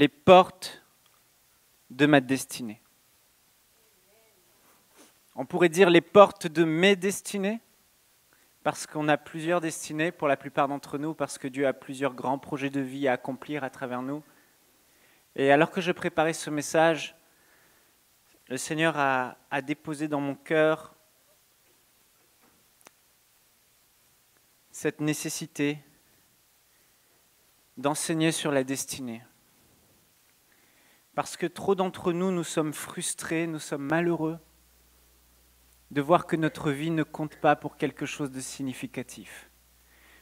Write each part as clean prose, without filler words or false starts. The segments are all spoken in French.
les portes de ma destinée. On pourrait dire les portes de mes destinées, parce qu'on a plusieurs destinées pour la plupart d'entre nous, parce que Dieu a plusieurs grands projets de vie à accomplir à travers nous. Et alors que je préparais ce message, le Seigneur a déposé dans mon cœur cette nécessité d'enseigner sur la destinée. Parce que trop d'entre nous, nous sommes frustrés, nous sommes malheureux de voir que notre vie ne compte pas pour quelque chose de significatif.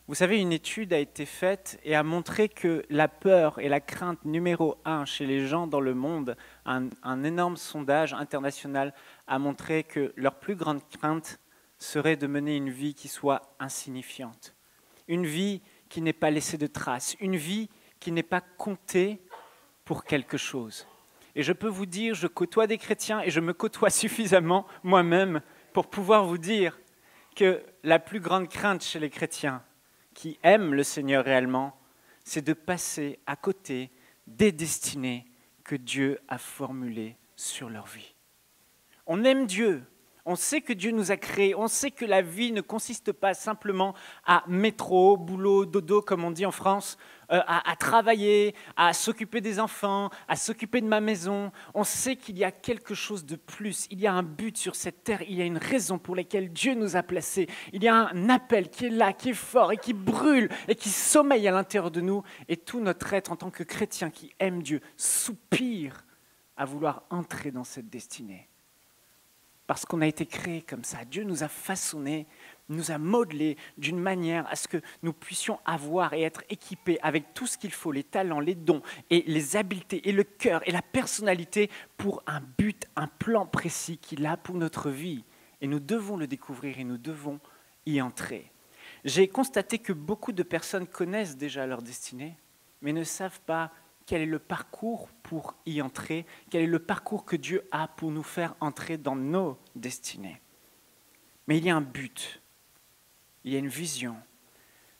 Vous savez, une étude a été faite et a montré que la peur est la crainte numéro 1 chez les gens dans le monde. Un énorme sondage international a montré que leur plus grande crainte serait de mener une vie qui soit insignifiante. Une vie qui n'ait pas laissé de traces, une vie qui n'est pas comptée pour quelque chose. Et je peux vous dire, je côtoie des chrétiens et je me côtoie suffisamment moi-même pour pouvoir vous dire que la plus grande crainte chez les chrétiens qui aiment le Seigneur réellement, c'est de passer à côté des destinées que Dieu a formulées sur leur vie. On aime Dieu. On sait que Dieu nous a créés, on sait que la vie ne consiste pas simplement à métro, boulot, dodo, comme on dit en France, à travailler, à s'occuper des enfants, à s'occuper de ma maison. On sait qu'il y a quelque chose de plus, il y a un but sur cette terre, il y a une raison pour laquelle Dieu nous a placés. Il y a un appel qui est là, qui est fort et qui brûle et qui sommeille à l'intérieur de nous. Et tout notre être en tant que chrétien qui aime Dieu soupire à vouloir entrer dans cette destinée. Parce qu'on a été créés comme ça. Dieu nous a façonnés, nous a modelés d'une manière à ce que nous puissions avoir et être équipés avec tout ce qu'il faut, les talents, les dons et les habiletés et le cœur et la personnalité pour un but, un plan précis qu'il a pour notre vie. Et nous devons le découvrir et nous devons y entrer. J'ai constaté que beaucoup de personnes connaissent déjà leur destinée, mais ne savent pas quel est le parcours pour y entrer, quel est le parcours que Dieu a pour nous faire entrer dans nos destinées. Mais il y a un but, il y a une vision.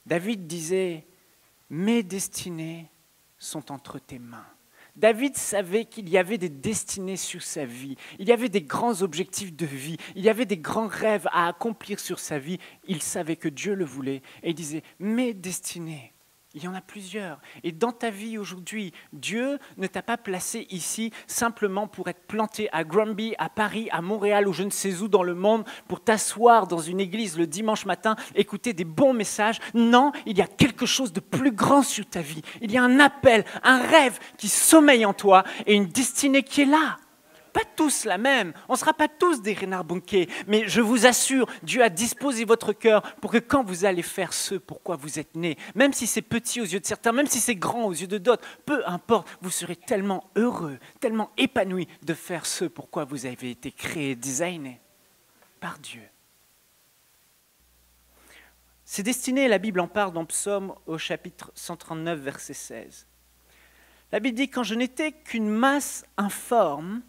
David disait, « Mes destinées sont entre tes mains ». David savait qu'il y avait des destinées sur sa vie, il y avait des grands objectifs de vie, il y avait des grands rêves à accomplir sur sa vie. Il savait que Dieu le voulait et il disait, « Mes destinées ». Il y en a plusieurs. Et dans ta vie aujourd'hui, Dieu ne t'a pas placé ici simplement pour être planté à Granby, à Paris, à Montréal ou je ne sais où dans le monde pour t'asseoir dans une église le dimanche matin, écouter des bons messages. Non, il y a quelque chose de plus grand sur ta vie. Il y a un appel, un rêve qui sommeille en toi et une destinée qui est là. Pas tous la même, on ne sera pas tous des Reinhard Bonnke, mais je vous assure, Dieu a disposé votre cœur pour que quand vous allez faire ce pourquoi vous êtes nés, même si c'est petit aux yeux de certains, même si c'est grand aux yeux de d'autres, peu importe, vous serez tellement heureux, tellement épanoui de faire ce pourquoi vous avez été créés, designés par Dieu. Ces destinées, la Bible en parle dans Psaume au chapitre 139, verset 16. La Bible dit « Quand je n'étais qu'une masse informe,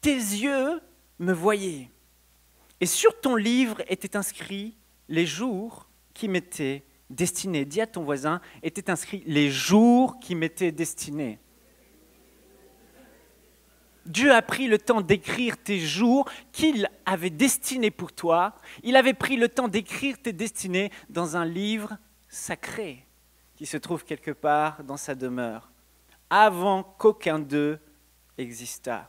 tes yeux me voyaient. Et sur ton livre étaient inscrits les jours qui m'étaient destinés. » Dis à ton voisin, étaient inscrits les jours qui m'étaient destinés. Dieu a pris le temps d'écrire tes jours qu'il avait destinés pour toi. Il avait pris le temps d'écrire tes destinées dans un livre sacré qui se trouve quelque part dans sa demeure, avant qu'aucun d'eux existât.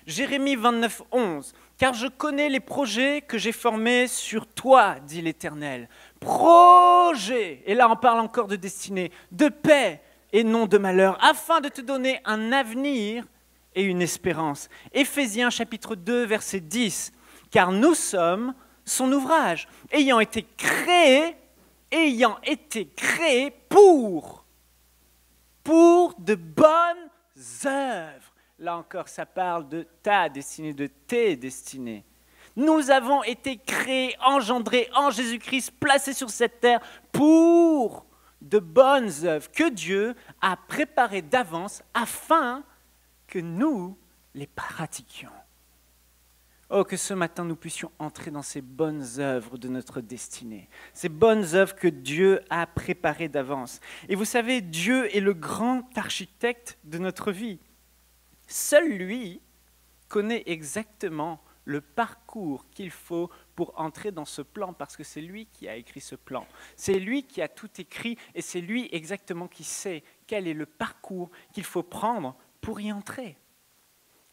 Jérémie 29, 11. « Car je connais les projets que j'ai formés sur toi, dit l'Éternel. Projets, et là on parle encore de destinée, de paix et non de malheur, afin de te donner un avenir et une espérance. » Éphésiens chapitre 2, verset 10. « Car nous sommes son ouvrage, ayant été créés pour de bonnes œuvres. » Là encore, ça parle de ta destinée, de tes destinées. Nous avons été créés, engendrés en Jésus-Christ, placés sur cette terre pour de bonnes œuvres que Dieu a préparées d'avance afin que nous les pratiquions. Oh, que ce matin, nous puissions entrer dans ces bonnes œuvres de notre destinée, ces bonnes œuvres que Dieu a préparées d'avance. Et vous savez, Dieu est le grand architecte de notre vie. Seul lui connaît exactement le parcours qu'il faut pour entrer dans ce plan, parce que c'est lui qui a écrit ce plan. C'est lui qui a tout écrit et c'est lui exactement qui sait quel est le parcours qu'il faut prendre pour y entrer.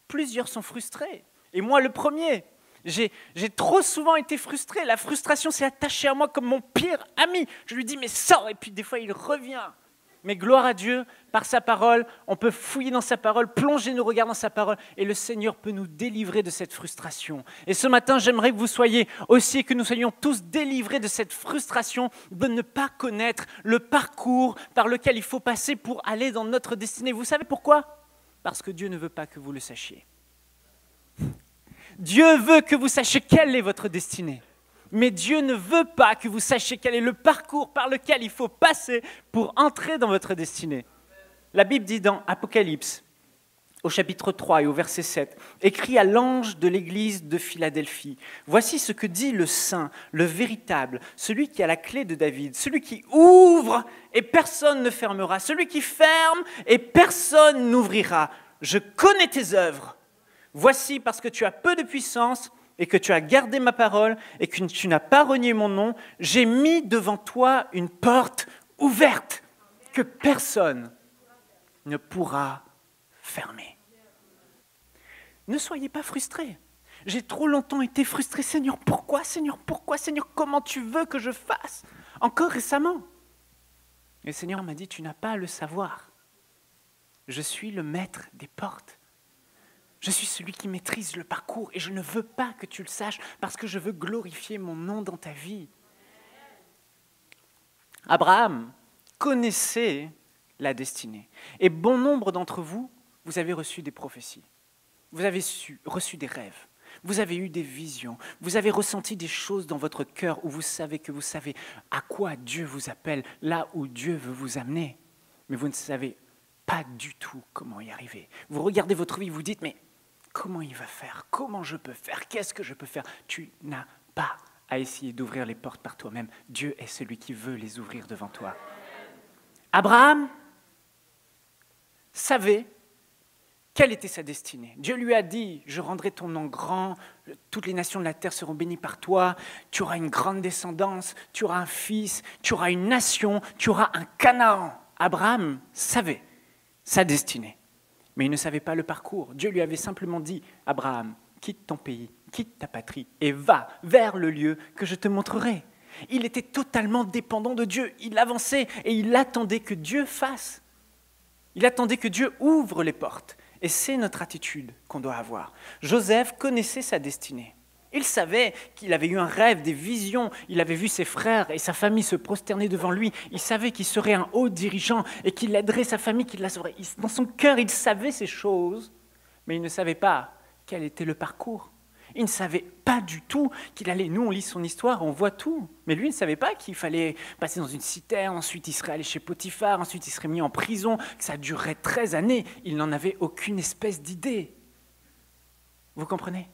Plusieurs sont frustrés, et moi le premier. J'ai trop souvent été frustré. La frustration s'est attachée à moi comme mon pire ami. Je lui dis, mais sors, et puis des fois il revient. Mais gloire à Dieu, par sa parole, on peut fouiller dans sa parole, plonger nos regards dans sa parole, et le Seigneur peut nous délivrer de cette frustration. Et ce matin, j'aimerais que vous soyez aussi, que nous soyons tous délivrés de cette frustration de ne pas connaître le parcours par lequel il faut passer pour aller dans notre destinée. Vous savez pourquoi ? Parce que Dieu ne veut pas que vous le sachiez. Dieu veut que vous sachiez quelle est votre destinée. Mais Dieu ne veut pas que vous sachiez quel est le parcours par lequel il faut passer pour entrer dans votre destinée. La Bible dit dans Apocalypse, au chapitre 3 et au verset 7, « Écrit à l'ange de l'église de Philadelphie, voici ce que dit le saint, le véritable, celui qui a la clé de David, celui qui ouvre et personne ne fermera, celui qui ferme et personne n'ouvrira. Je connais tes œuvres. Voici parce que tu as peu de puissance, et que tu as gardé ma parole et que tu n'as pas renié mon nom, j'ai mis devant toi une porte ouverte que personne ne pourra fermer. » Ne soyez pas frustrés. J'ai trop longtemps été frustré. Seigneur, pourquoi, Seigneur, comment tu veux que je fasse ? Encore récemment. Et le Seigneur m'a dit, tu n'as pas à le savoir. Je suis le maître des portes. Je suis celui qui maîtrise le parcours et je ne veux pas que tu le saches parce que je veux glorifier mon nom dans ta vie. Abraham connaissait la destinée. Et bon nombre d'entre vous, vous avez reçu des prophéties. Vous avez reçu des rêves. Vous avez eu des visions. Vous avez ressenti des choses dans votre cœur où vous savez à quoi Dieu vous appelle, là où Dieu veut vous amener. Mais vous ne savez pas du tout comment y arriver. Vous regardez votre vie, vous dites, mais comment il va faire ? Comment je peux faire ? Qu'est-ce que je peux faire ? Tu n'as pas à essayer d'ouvrir les portes par toi-même. Dieu est celui qui veut les ouvrir devant toi. Abraham savait quelle était sa destinée. Dieu lui a dit, je rendrai ton nom grand, toutes les nations de la terre seront bénies par toi, tu auras une grande descendance, tu auras un fils, tu auras une nation, tu auras un Canaan. Abraham savait sa destinée. Mais il ne savait pas le parcours. Dieu lui avait simplement dit, Abraham, quitte ton pays, quitte ta patrie et va vers le lieu que je te montrerai. Il était totalement dépendant de Dieu. Il avançait et il attendait que Dieu fasse. Il attendait que Dieu ouvre les portes. Et c'est notre attitude qu'on doit avoir. Joseph connaissait sa destinée. Il savait qu'il avait eu un rêve, des visions. Il avait vu ses frères et sa famille se prosterner devant lui. Il savait qu'il serait un haut dirigeant et qu'il aiderait sa famille, qu'il la sauverait. Dans son cœur, il savait ces choses, mais il ne savait pas quel était le parcours. Il ne savait pas du tout qu'il allait... Nous, on lit son histoire, on voit tout. Mais lui, il ne savait pas qu'il fallait passer dans une citerne, ensuite il serait allé chez Potiphar, ensuite il serait mis en prison, que ça durerait 13 années. Il n'en avait aucune espèce d'idée. Vous comprenez ?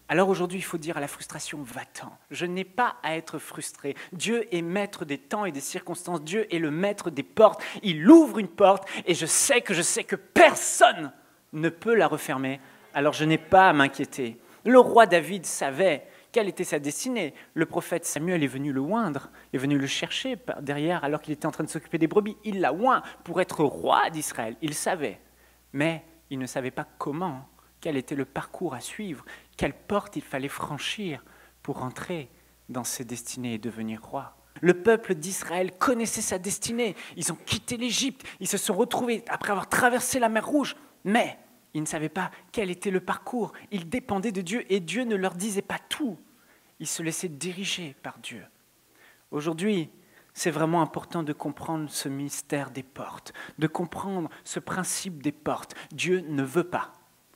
Alors aujourd'hui, il faut dire à la frustration, va-t'en. Je n'ai pas à être frustré. Dieu est maître des temps et des circonstances. Dieu est le maître des portes. Il ouvre une porte et je sais que personne ne peut la refermer. Alors je n'ai pas à m'inquiéter. Le roi David savait quelle était sa destinée. Le prophète Samuel est venu le oindre, est venu le chercher derrière alors qu'il était en train de s'occuper des brebis. Il l'a oint pour être roi d'Israël. Il savait, mais il ne savait pas comment. Quel était le parcours à suivre, quelle porte il fallait franchir pour entrer dans ses destinées et devenir roi. Le peuple d'Israël connaissait sa destinée. Ils ont quitté l'Égypte, ils se sont retrouvés après avoir traversé la mer Rouge. Mais ils ne savaient pas quel était le parcours. Ils dépendaient de Dieu et Dieu ne leur disait pas tout. Ils se laissaient diriger par Dieu. Aujourd'hui, c'est vraiment important de comprendre ce mystère des portes, de comprendre ce principe des portes. Dieu ne veut pas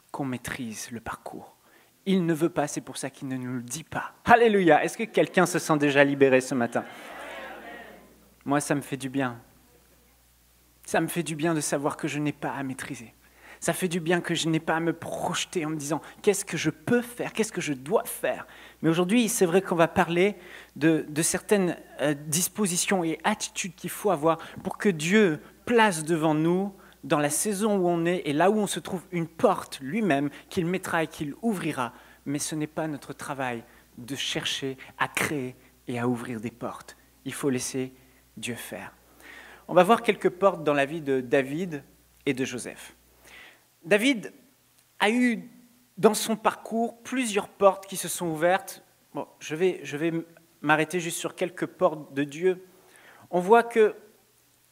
qu'on maîtrise le parcours. Il ne veut pas, c'est pour ça qu'il ne nous le dit pas. Alléluia! Est-ce que quelqu'un se sent déjà libéré ce matin? Moi, ça me fait du bien. Ça me fait du bien de savoir que je n'ai pas à maîtriser. Ça fait du bien que je n'ai pas à me projeter en me disant « Qu'est-ce que je peux faire? Qu'est-ce que je dois faire ?» Mais aujourd'hui, c'est vrai qu'on va parler de certaines dispositions et attitudes qu'il faut avoir pour que Dieu place devant nous, dans la saison où on est et là où on se trouve, une porte lui-même qu'il mettra et qu'il ouvrira. Mais ce n'est pas notre travail de chercher à créer et à ouvrir des portes. Il faut laisser Dieu faire. On va voir quelques portes dans la vie de David et de Joseph. David a eu dans son parcours plusieurs portes qui se sont ouvertes. Bon, je vais m'arrêter juste sur quelques portes de Dieu. On voit qu'il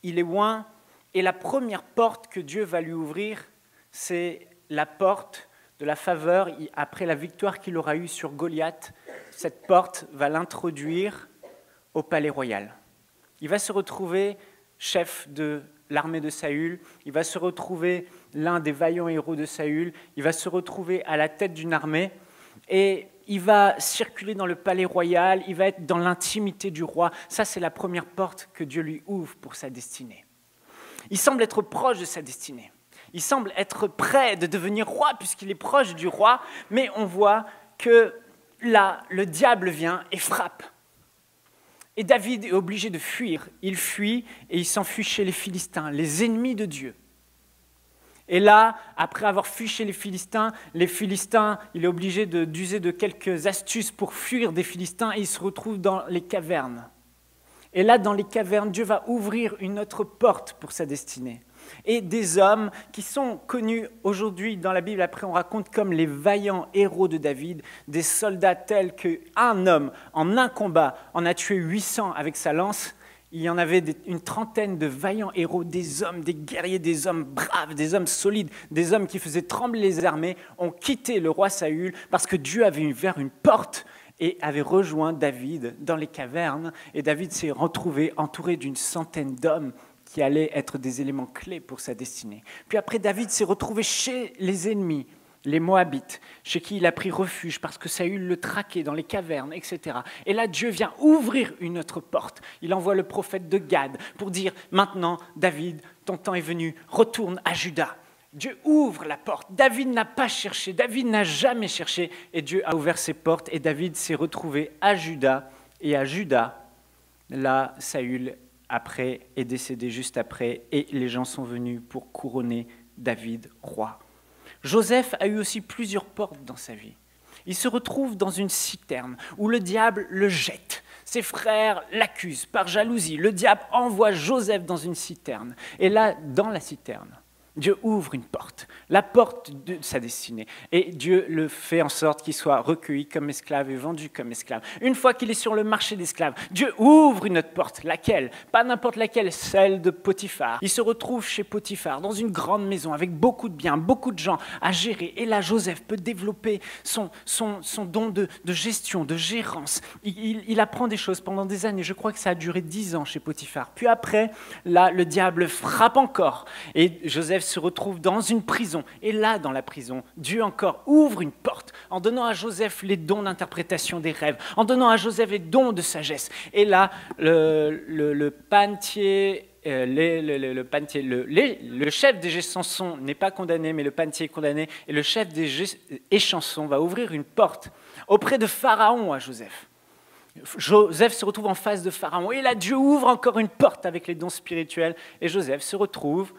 est loin et la première porte que Dieu va lui ouvrir, c'est la porte de la faveur après la victoire qu'il aura eue sur Goliath. Cette porte va l'introduire au palais royal. Il va se retrouver chef de l'armée de Saül, il va se retrouver l'un des vaillants héros de Saül, il va se retrouver à la tête d'une armée et il va circuler dans le palais royal, il va être dans l'intimité du roi. Ça, c'est la première porte que Dieu lui ouvre pour sa destinée. Il semble être proche de sa destinée. Il semble être prêt de devenir roi puisqu'il est proche du roi, mais on voit que là, le diable vient et frappe. Et David est obligé de fuir. Il fuit et il s'enfuit chez les Philistins, les ennemis de Dieu. Et là, après avoir fui chez les Philistins, il est obligé d'user de quelques astuces pour fuir des Philistins et il se retrouve dans les cavernes. Et là, dans les cavernes, Dieu va ouvrir une autre porte pour sa destinée. Et des hommes qui sont connus aujourd'hui dans la Bible, après on raconte comme les vaillants héros de David, des soldats tels qu'un homme, en un combat, en a tué 800 avec sa lance. Il y en avait une trentaine de vaillants héros, des hommes, des guerriers, des hommes braves, des hommes solides, des hommes qui faisaient trembler les armées, ont quitté le roi Saül parce que Dieu avait ouvert une porte et avait rejoint David dans les cavernes. Et David s'est retrouvé entouré d'une centaine d'hommes qui allaient être des éléments clés pour sa destinée. Puis après, David s'est retrouvé chez les ennemis, les Moabites, chez qui il a pris refuge parce que Saül le traquait dans les cavernes, etc. Et là, Dieu vient ouvrir une autre porte. Il envoie le prophète de Gad pour dire « Maintenant, David, ton temps est venu, retourne à Juda ». Dieu ouvre la porte. David n'a pas cherché, David n'a jamais cherché, et Dieu a ouvert ses portes, et David s'est retrouvé à Juda, et à Juda, là, Saül après est décédé juste après, et les gens sont venus pour couronner David roi. Joseph a eu aussi plusieurs portes dans sa vie. Il se retrouve dans une citerne où le diable le jette. Ses frères l'accusent par jalousie. Le diable envoie Joseph dans une citerne. Et là, dans la citerne, Dieu ouvre une porte, la porte de sa destinée. Et Dieu le fait en sorte qu'il soit recueilli comme esclave et vendu comme esclave. Une fois qu'il est sur le marché d'esclaves, Dieu ouvre une autre porte. Laquelle? Pas n'importe laquelle, celle de Potiphar. Il se retrouve chez Potiphar, dans une grande maison, avec beaucoup de biens, beaucoup de gens à gérer. Et là, Joseph peut développer son don de gestion, de gérance. Il apprend des choses pendant des années. Je crois que ça a duré 10 ans chez Potiphar. Puis après, là, le diable frappe encore. Et Joseph se retrouve dans une prison. Et là, dans la prison, Dieu encore ouvre une porte en donnant à Joseph les dons d'interprétation des rêves, en donnant à Joseph les dons de sagesse. Et là, le chef des Échansons n'est pas condamné, mais le panetier est condamné. Et le chef des Échansons va ouvrir une porte auprès de Pharaon à Joseph. Joseph se retrouve en face de Pharaon. Et là, Dieu ouvre encore une porte avec les dons spirituels. Et Joseph se retrouve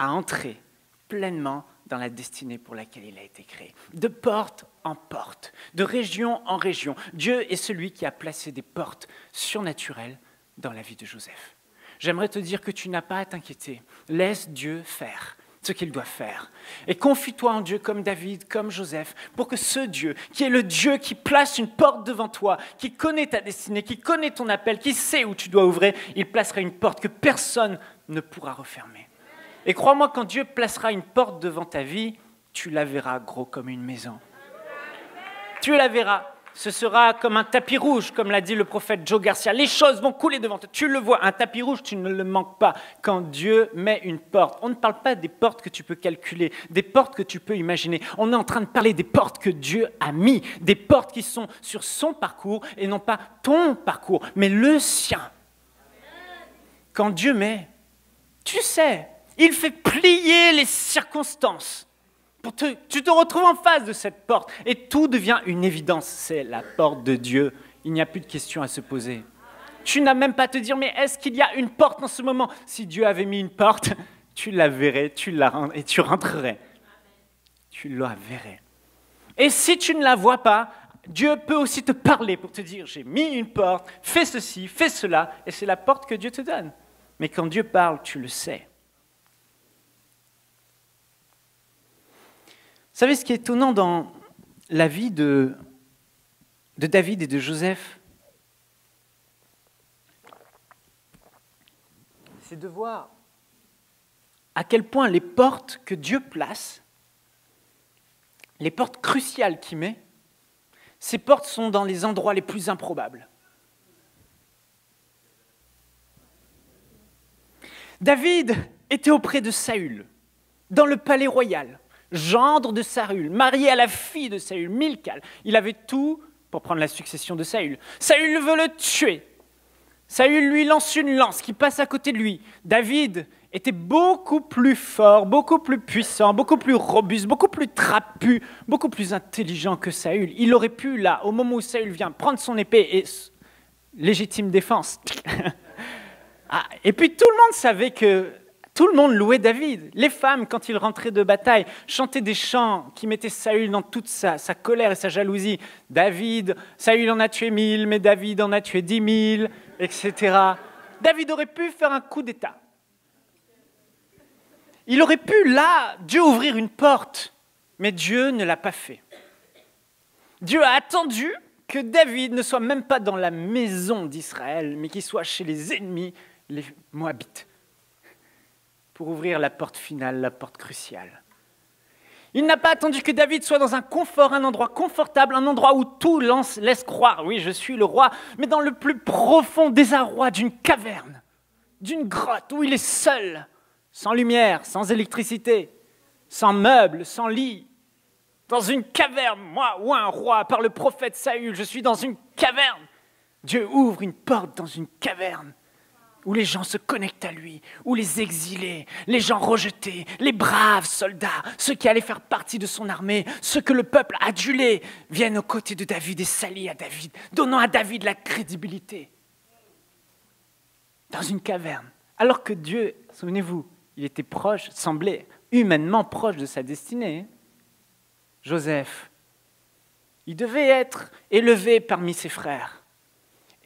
à entrer pleinement dans la destinée pour laquelle il a été créé. De porte en porte, de région en région. Dieu est celui qui a placé des portes surnaturelles dans la vie de Joseph. J'aimerais te dire que tu n'as pas à t'inquiéter. Laisse Dieu faire ce qu'il doit faire. Et confie-toi en Dieu comme David, comme Joseph, pour que ce Dieu, qui est le Dieu qui place une porte devant toi, qui connaît ta destinée, qui connaît ton appel, qui sait où tu dois ouvrir, il placera une porte que personne ne pourra refermer. Et crois-moi, quand Dieu placera une porte devant ta vie, tu la verras gros comme une maison. Tu la verras. Ce sera comme un tapis rouge, comme l'a dit le prophète Joe Garcia. Les choses vont couler devant toi. Tu le vois, un tapis rouge, tu ne le manques pas. Quand Dieu met une porte, on ne parle pas des portes que tu peux calculer, des portes que tu peux imaginer. On est en train de parler des portes que Dieu a mis, des portes qui sont sur son parcours et non pas ton parcours, mais le sien. Quand Dieu met, tu sais, il fait plier les circonstances. Tu te retrouves en face de cette porte et tout devient une évidence. C'est la porte de Dieu. Il n'y a plus de questions à se poser. Tu n'as même pas à te dire, mais est-ce qu'il y a une porte en ce moment? Si Dieu avait mis une porte, tu la verrais, et tu rentrerais. Tu la verrais. Et si tu ne la vois pas, Dieu peut aussi te parler pour te dire, j'ai mis une porte, fais ceci, fais cela, et c'est la porte que Dieu te donne. Mais quand Dieu parle, tu le sais. Vous savez ce qui est étonnant dans la vie de David et de Joseph? C'est de voir à quel point les portes que Dieu place, les portes cruciales qu'il met, ces portes sont dans les endroits les plus improbables. David était auprès de Saül, dans le palais royal, gendre de Saül, marié à la fille de Saül, Milcal. Il avait tout pour prendre la succession de Saül. Saül veut le tuer. Saül lui lance une lance qui passe à côté de lui. David était beaucoup plus fort, beaucoup plus puissant, beaucoup plus robuste, beaucoup plus trapu, beaucoup plus intelligent que Saül. Il aurait pu, là, au moment où Saül vient, prendre son épée et légitime défense. Et puis tout le monde savait que tout le monde louait David. Les femmes, quand il rentrait de bataille, chantaient des chants qui mettaient Saül dans toute sa colère et sa jalousie. David, Saül en a tué 1000, mais David en a tué 10 000, etc. David aurait pu faire un coup d'État. Il aurait pu, là, Dieu ouvrir une porte, mais Dieu ne l'a pas fait. Dieu a attendu que David ne soit même pas dans la maison d'Israël, mais qu'il soit chez les ennemis, les Moabites, pour ouvrir la porte finale, la porte cruciale. Il n'a pas attendu que David soit dans un confort, un endroit confortable, un endroit où tout laisse croire, oui, je suis le roi, mais dans le plus profond désarroi d'une caverne, d'une grotte où il est seul, sans lumière, sans électricité, sans meubles, sans lit, dans une caverne, moi ou un roi, par le prophète Saül, je suis dans une caverne. Dieu ouvre une porte dans une caverne où les gens se connectent à lui, où les exilés, les gens rejetés, les braves soldats, ceux qui allaient faire partie de son armée, ceux que le peuple adulait, viennent aux côtés de David et s'allient à David, donnant à David la crédibilité. Dans une caverne. Alors que Dieu, souvenez-vous, il était proche, semblait humainement proche de sa destinée. Joseph, il devait être élevé parmi ses frères.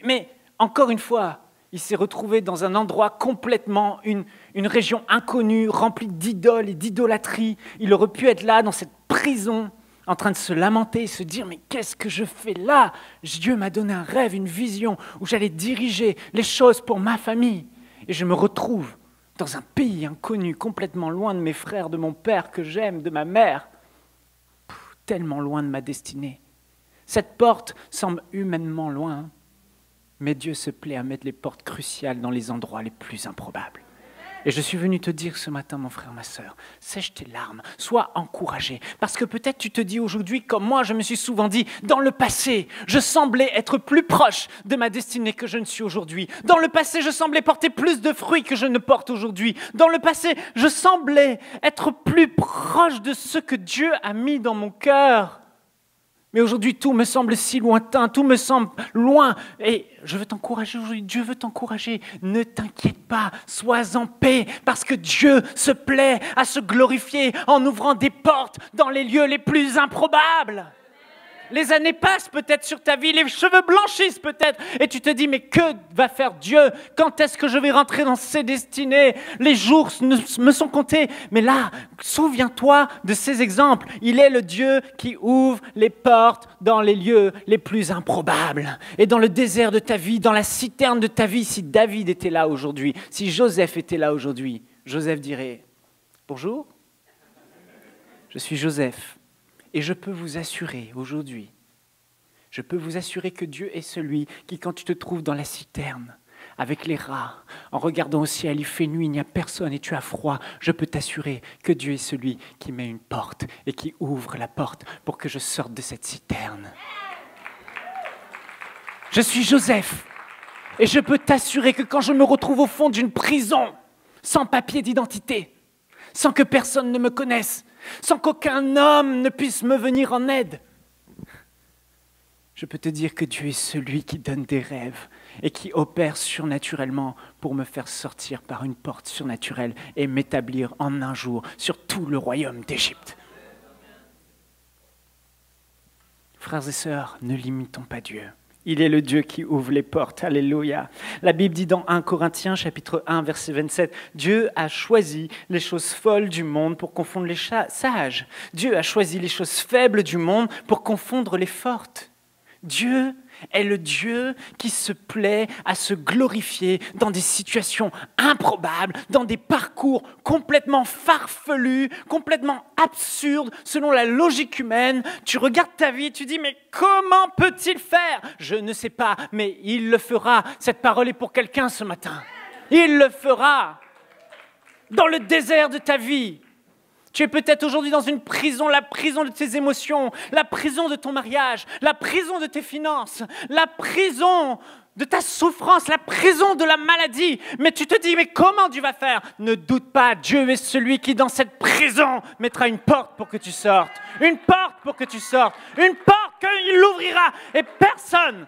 Mais encore une fois, il s'est retrouvé dans un endroit complètement, une région inconnue, remplie d'idoles et d'idolâtrie. Il aurait pu être là, dans cette prison, en train de se lamenter et se dire « Mais qu'est-ce que je fais là? Dieu m'a donné un rêve, une vision, où j'allais diriger les choses pour ma famille. Et je me retrouve dans un pays inconnu, complètement loin de mes frères, de mon père que j'aime, de ma mère. Tellement loin de ma destinée. Cette porte semble humainement loin, mais Dieu se plaît à mettre les portes cruciales dans les endroits les plus improbables. Et je suis venu te dire ce matin, mon frère, ma sœur, sèche tes larmes, sois encouragé. Parce que peut-être tu te dis aujourd'hui, comme moi je me suis souvent dit, dans le passé, je semblais être plus proche de ma destinée que je ne suis aujourd'hui. Dans le passé, je semblais porter plus de fruits que je ne porte aujourd'hui. Dans le passé, je semblais être plus proche de ce que Dieu a mis dans mon cœur. Mais aujourd'hui, tout me semble si lointain, tout me semble loin. Et je veux t'encourager aujourd'hui, Dieu veut t'encourager. Ne t'inquiète pas, sois en paix, parce que Dieu se plaît à se glorifier en ouvrant des portes dans les lieux les plus improbables. Les années passent peut-être sur ta vie, les cheveux blanchissent peut-être, et tu te dis, mais que va faire Dieu? Quand est-ce que je vais rentrer dans ses destinées? Les jours me sont comptés. Mais là, souviens-toi de ces exemples. Il est le Dieu qui ouvre les portes dans les lieux les plus improbables. Et dans le désert de ta vie, dans la citerne de ta vie, si David était là aujourd'hui, si Joseph était là aujourd'hui, Joseph dirait, bonjour, je suis Joseph. Et je peux vous assurer aujourd'hui, je peux vous assurer que Dieu est celui qui, quand tu te trouves dans la citerne, avec les rats, en regardant au ciel, il fait nuit, il n'y a personne et tu as froid, je peux t'assurer que Dieu est celui qui met une porte et qui ouvre la porte pour que je sorte de cette citerne. Je suis Joseph et je peux t'assurer que quand je me retrouve au fond d'une prison, sans papier d'identité, sans que personne ne me connaisse, sans qu'aucun homme ne puisse me venir en aide. Je peux te dire que Dieu est celui qui donne des rêves et qui opère surnaturellement pour me faire sortir par une porte surnaturelle et m'établir en un jour sur tout le royaume d'Égypte. Frères et sœurs, ne limitons pas Dieu. Il est le Dieu qui ouvre les portes. Alléluia. La Bible dit dans 1 Corinthiens, chapitre 1, verset 27, « Dieu a choisi les choses folles du monde pour confondre les sages. Dieu a choisi les choses faibles du monde pour confondre les fortes. » Dieu est le Dieu qui se plaît à se glorifier dans des situations improbables, dans des parcours complètement farfelus, complètement absurdes, selon la logique humaine. Tu regardes ta vie et tu dis, mais comment peut-il faire? Je ne sais pas, mais il le fera. Cette parole est pour quelqu'un ce matin. Il le fera. Dans le désert de ta vie. Tu es peut-être aujourd'hui dans une prison, la prison de tes émotions, la prison de ton mariage, la prison de tes finances, la prison de ta souffrance, la prison de la maladie. Mais tu te dis, mais comment tu vas faire? Ne doute pas, Dieu est celui qui dans cette prison mettra une porte pour que tu sortes. Une porte pour que tu sortes. Une porte qu'il l'ouvrira. Et personne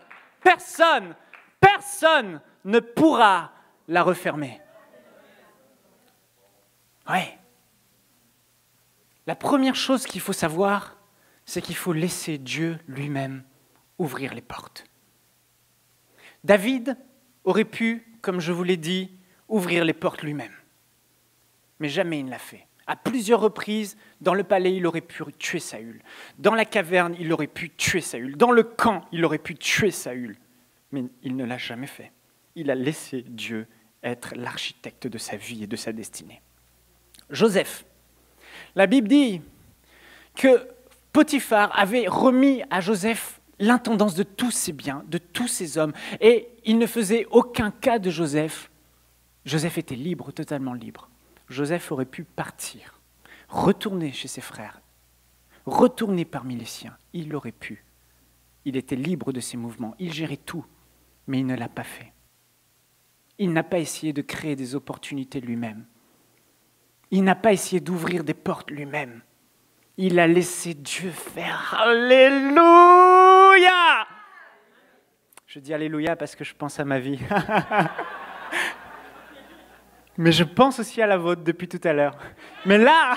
ne pourra la refermer. Oui. La première chose qu'il faut savoir, c'est qu'il faut laisser Dieu lui-même ouvrir les portes. David aurait pu, comme je vous l'ai dit, ouvrir les portes lui-même. Mais jamais il ne l'a fait. À plusieurs reprises, dans le palais, il aurait pu tuer Saül. Dans la caverne, il aurait pu tuer Saül. Dans le camp, il aurait pu tuer Saül. Mais il ne l'a jamais fait. Il a laissé Dieu être l'architecte de sa vie et de sa destinée. Joseph. La Bible dit que Potiphar avait remis à Joseph l'intendance de tous ses biens, de tous ses hommes, et il ne faisait aucun cas de Joseph. Joseph était libre, totalement libre. Joseph aurait pu partir, retourner chez ses frères, retourner parmi les siens. Il l'aurait pu. Il était libre de ses mouvements, il gérait tout, mais il ne l'a pas fait. Il n'a pas essayé de créer des opportunités lui-même. Il n'a pas essayé d'ouvrir des portes lui-même. Il a laissé Dieu faire. Alléluia! Je dis Alléluia parce que je pense à ma vie. Mais je pense aussi à la vôtre depuis tout à l'heure. Mais là...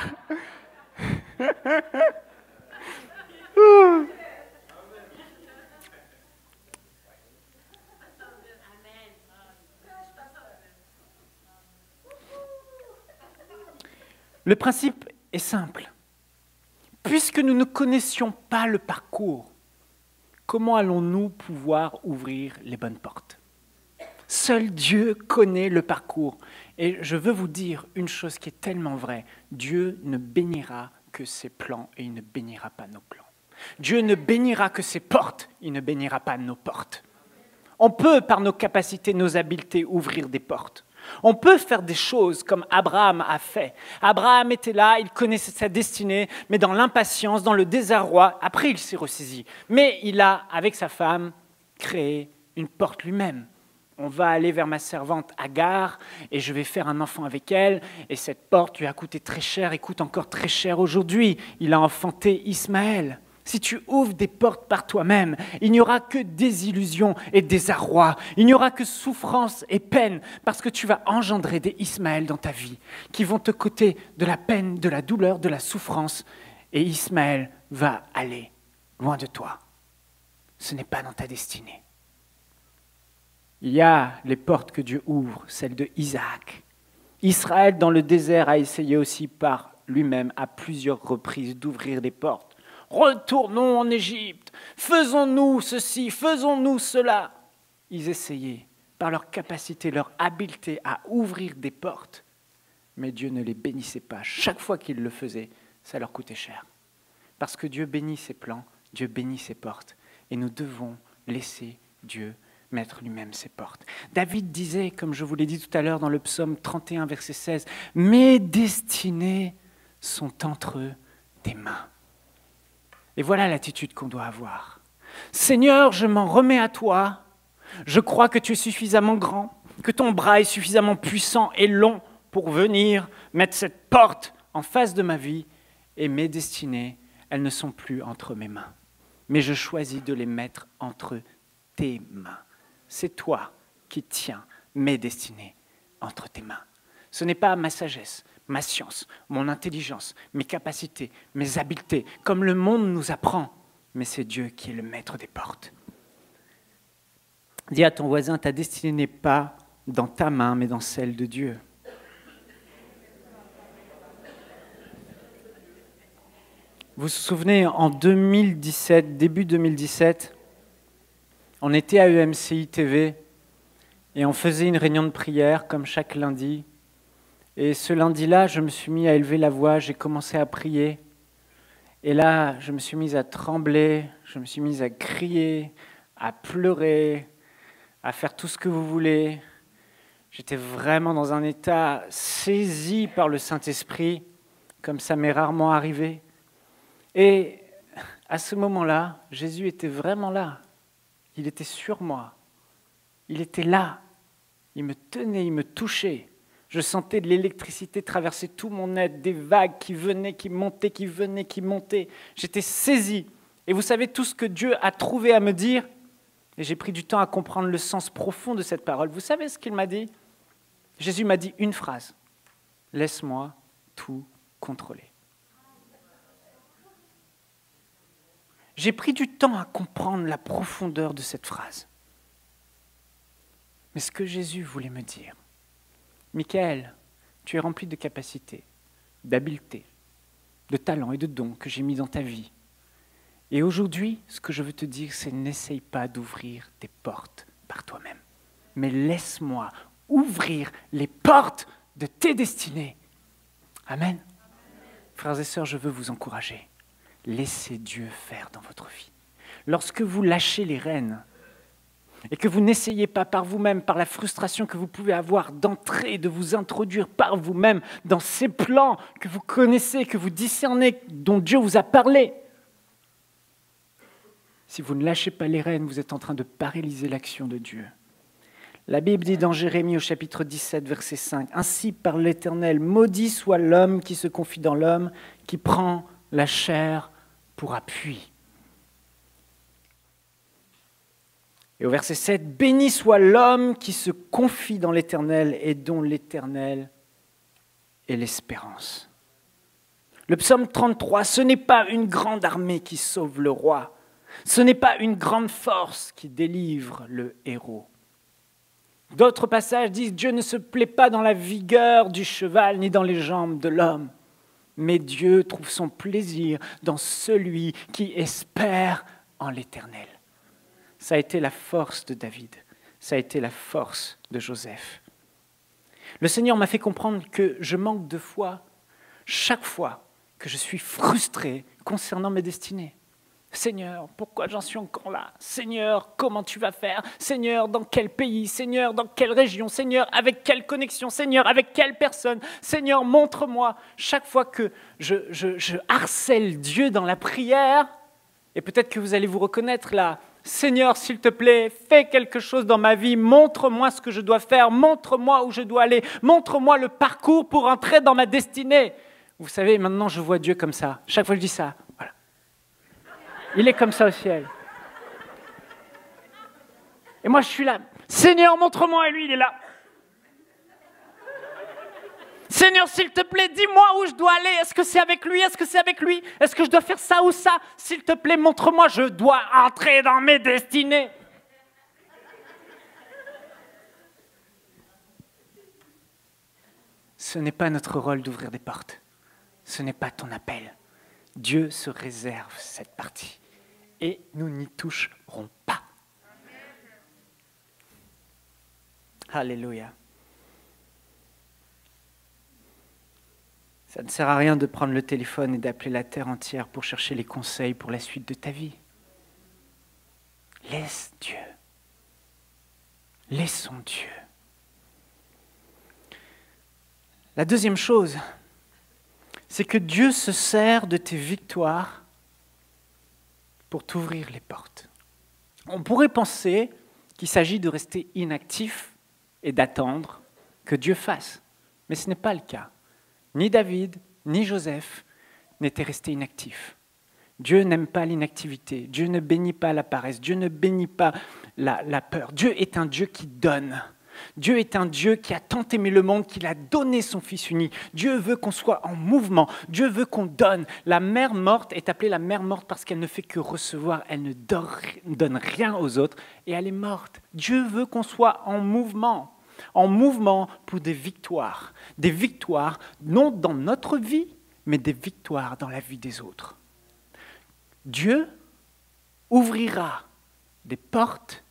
Le principe est simple. Puisque nous ne connaissions pas le parcours, comment allons-nous pouvoir ouvrir les bonnes portes? Seul Dieu connaît le parcours. Et je veux vous dire une chose qui est tellement vraie. Dieu ne bénira que ses plans et il ne bénira pas nos plans. Dieu ne bénira que ses portes, il ne bénira pas nos portes. On peut, par nos capacités, nos habiletés, ouvrir des portes. On peut faire des choses comme Abraham a fait. Abraham était là, il connaissait sa destinée, mais dans l'impatience, dans le désarroi, après il s'est ressaisi. Mais il a, avec sa femme, créé une porte lui-même. On va aller vers ma servante Agar et je vais faire un enfant avec elle. Et cette porte lui a coûté très cher et coûte encore très cher aujourd'hui. Il a enfanté Ismaël. Si tu ouvres des portes par toi-même, il n'y aura que désillusion et désarroi. Il n'y aura que souffrance et peine parce que tu vas engendrer des Ismaël dans ta vie qui vont te coûter de la peine, de la douleur, de la souffrance. Et Ismaël va aller loin de toi. Ce n'est pas dans ta destinée. Il y a les portes que Dieu ouvre, celles de Isaac. Israël, dans le désert, a essayé aussi par lui-même à plusieurs reprises d'ouvrir des portes. Retournons en Égypte, faisons-nous ceci, faisons-nous cela. Ils essayaient, par leur capacité, leur habileté à ouvrir des portes, mais Dieu ne les bénissait pas. Chaque fois qu'ils le faisaient, ça leur coûtait cher. Parce que Dieu bénit ses plans, Dieu bénit ses portes, et nous devons laisser Dieu mettre lui-même ses portes. David disait, comme je vous l'ai dit tout à l'heure dans le psaume 31, verset 16, « Mes destinées sont entre tes mains. » Et voilà l'attitude qu'on doit avoir. Seigneur, je m'en remets à toi. Je crois que tu es suffisamment grand, que ton bras est suffisamment puissant et long pour venir mettre cette porte en face de ma vie et mes destinées, elles ne sont plus entre mes mains. Mais je choisis de les mettre entre tes mains. C'est toi qui tiens mes destinées entre tes mains. Ce n'est pas ma sagesse, ma science, mon intelligence, mes capacités, mes habiletés, comme le monde nous apprend, mais c'est Dieu qui est le maître des portes. Dis à ton voisin, ta destinée n'est pas dans ta main, mais dans celle de Dieu. Vous vous souvenez, en 2017, début 2017, on était à EMCI TV et on faisait une réunion de prière comme chaque lundi. Et ce lundi-là, je me suis mis à élever la voix, j'ai commencé à prier. Et là, je me suis mis à trembler, je me suis mis à crier, à pleurer, à faire tout ce que vous voulez. J'étais vraiment dans un état saisi par le Saint-Esprit, comme ça m'est rarement arrivé. Et à ce moment-là, Jésus était vraiment là. Il était sur moi. Il était là. Il me tenait, il me touchait. Je sentais de l'électricité traverser tout mon être, des vagues qui venaient, qui montaient, qui venaient, qui montaient. J'étais saisi. Et vous savez tout ce que Dieu a trouvé à me dire? Et j'ai pris du temps à comprendre le sens profond de cette parole. Vous savez ce qu'il m'a dit? Jésus m'a dit une phrase. Laisse-moi tout contrôler. J'ai pris du temps à comprendre la profondeur de cette phrase. Mais ce que Jésus voulait me dire, Michael, tu es rempli de capacités, d'habiletés, de talents et de dons que j'ai mis dans ta vie. Et aujourd'hui, ce que je veux te dire, c'est n'essaye pas d'ouvrir tes portes par toi-même. Mais laisse-moi ouvrir les portes de tes destinées. Amen. Frères et sœurs, je veux vous encourager. Laissez Dieu faire dans votre vie. Lorsque vous lâchez les rênes et que vous n'essayez pas par vous-même, par la frustration que vous pouvez avoir d'entrer, de vous introduire par vous-même dans ces plans que vous connaissez, que vous discernez, dont Dieu vous a parlé, si vous ne lâchez pas les rênes, vous êtes en train de paralyser l'action de Dieu. La Bible dit dans Jérémie au chapitre 17, verset 5, « Ainsi parle l'Éternel, maudit soit l'homme qui se confie dans l'homme, qui prend la chair pour appui. » Et au verset 7, « Béni soit l'homme qui se confie dans l'Éternel et dont l'Éternel est l'espérance. » Le psaume 33, ce n'est pas une grande armée qui sauve le roi, ce n'est pas une grande force qui délivre le héros. D'autres passages disent « Dieu ne se plaît pas dans la vigueur du cheval ni dans les jambes de l'homme, mais Dieu trouve son plaisir dans celui qui espère en l'Éternel. » Ça a été la force de David, ça a été la force de Joseph. Le Seigneur m'a fait comprendre que je manque de foi chaque fois que je suis frustré concernant mes destinées. Seigneur, pourquoi j'en suis encore là? Seigneur, comment tu vas faire? Seigneur, dans quel pays? Seigneur, dans quelle région? Seigneur, avec quelle connexion? Seigneur, avec quelle personne? Seigneur, montre-moi. Chaque fois que je harcèle Dieu dans la prière, et peut-être que vous allez vous reconnaître là, Seigneur, s'il te plaît, fais quelque chose dans ma vie, montre-moi ce que je dois faire, montre-moi où je dois aller, montre-moi le parcours pour entrer dans ma destinée. Vous savez, maintenant je vois Dieu comme ça. Chaque fois que je dis ça, voilà. Il est comme ça au ciel. Et moi je suis là, Seigneur, montre-moi, et lui il est là. Seigneur, s'il te plaît, dis-moi où je dois aller. Est-ce que c'est avec lui? Est-ce que c'est avec lui? Est-ce que je dois faire ça ou ça? S'il te plaît, montre-moi, je dois entrer dans mes destinées. Ce n'est pas notre rôle d'ouvrir des portes. Ce n'est pas ton appel. Dieu se réserve cette partie. Et nous n'y toucherons pas. Alléluia. Ça ne sert à rien de prendre le téléphone et d'appeler la terre entière pour chercher les conseils pour la suite de ta vie. Laisse Dieu. Laissons Dieu. La deuxième chose, c'est que Dieu se sert de tes victoires pour t'ouvrir les portes. On pourrait penser qu'il s'agit de rester inactif et d'attendre que Dieu fasse, mais ce n'est pas le cas. Ni David, ni Joseph, n'était resté inactif. Dieu n'aime pas l'inactivité. Dieu ne bénit pas la paresse. Dieu ne bénit pas la peur. Dieu est un Dieu qui donne. Dieu est un Dieu qui a tant aimé le monde qu'il a donné son Fils unique. Dieu veut qu'on soit en mouvement. Dieu veut qu'on donne. La mère morte est appelée la mère morte parce qu'elle ne fait que recevoir. Elle ne donne rien aux autres et elle est morte. Dieu veut qu'on soit en mouvement pour des victoires. Des victoires non dans notre vie, mais des victoires dans la vie des autres. Dieu ouvrira des portes